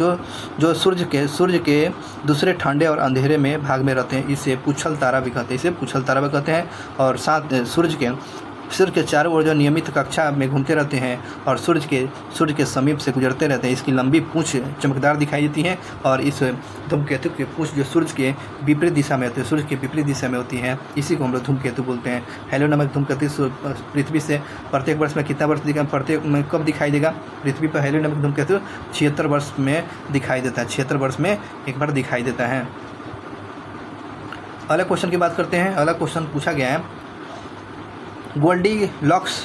जो सूर्य के दूसरे ठंडे और अंधेरे में भाग में रहते हैं, इसे पुच्छल तारा भी कहते हैं। और साथ सूर्य के चारों ओर जो नियमित कक्षा में घूमते रहते हैं और सूर्य के समीप से गुजरते रहते हैं। इसकी लंबी पूंछ चमकदार दिखाई देती है। और इस धूमकेतु की पूंछ जो सूर्य के विपरीत दिशा में होती है, इसी को हम लोग धूमकेतु बोलते हैं। हेलो नामक धूमकेतु पृथ्वी से प्रत्येक वर्ष में कितना वर्ष कब दिखाई देगा, पृथ्वी पर हेलो नामक धूमकेतु 76 वर्ष में दिखाई देता है, 76 वर्ष में एक बार दिखाई देता है। अगले क्वेश्चन की बात करते हैं। अगला क्वेश्चन पूछा गया है, Goldilocks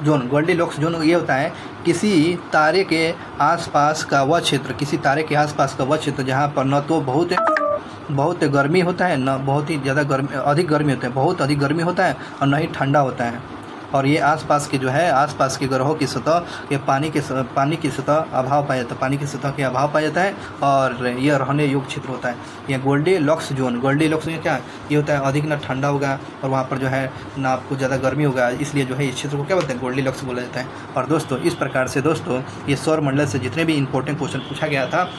zone, Goldilocks zone ये होता है किसी तारे के आसपास का वह क्षेत्र, किसी तारे के आसपास का वह क्षेत्र जहाँ पर न तो बहुत गर्मी होता है, न बहुत ही ज़्यादा अधिक गर्मी होता है, बहुत अधिक गर्मी होता है, और न ही ठंडा होता है। और ये आसपास के जो है आसपास के ग्रहों की सतह ये पानी की सतह अभाव पाया जाता है, पानी की सतह के अभाव पाया जाता है, और यह रहने योग्य क्षेत्र होता है। यह गोल्डीलॉक्स जोन, गोल्डीलॉक्स में क्या ये होता है, अधिक ना ठंडा होगा और वहाँ पर जो है ना आपको ज़्यादा गर्मी होगा, इसलिए जो है इस क्षेत्र को क्या बोलते हैं, गोल्डीलॉक्स बोला जाता है। और दोस्तों इस प्रकार से दोस्तों ये सौर मंडल से जितने भी इंपॉर्टेंट क्वेश्चन पूछा गया था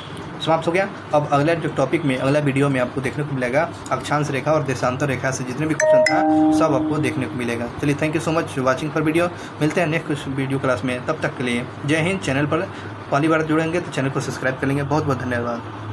समाप्त हो गया। अब अगला जो टॉपिक में अगला वीडियो में आपको देखने को मिलेगा अक्षांश रेखा और देशांतर रेखा से जितने भी क्वेश्चन था सब आपको देखने को मिलेगा। चलिए thank you so much watching for video. मिलते हैं नेक्स्ट वीडियो क्लास में, तब तक के लिए जय हिंद। चैनल पर पहली बार जुड़ेंगे तो चैनल को सब्सक्राइब कर लेंगे। बहुत बहुत धन्यवाद।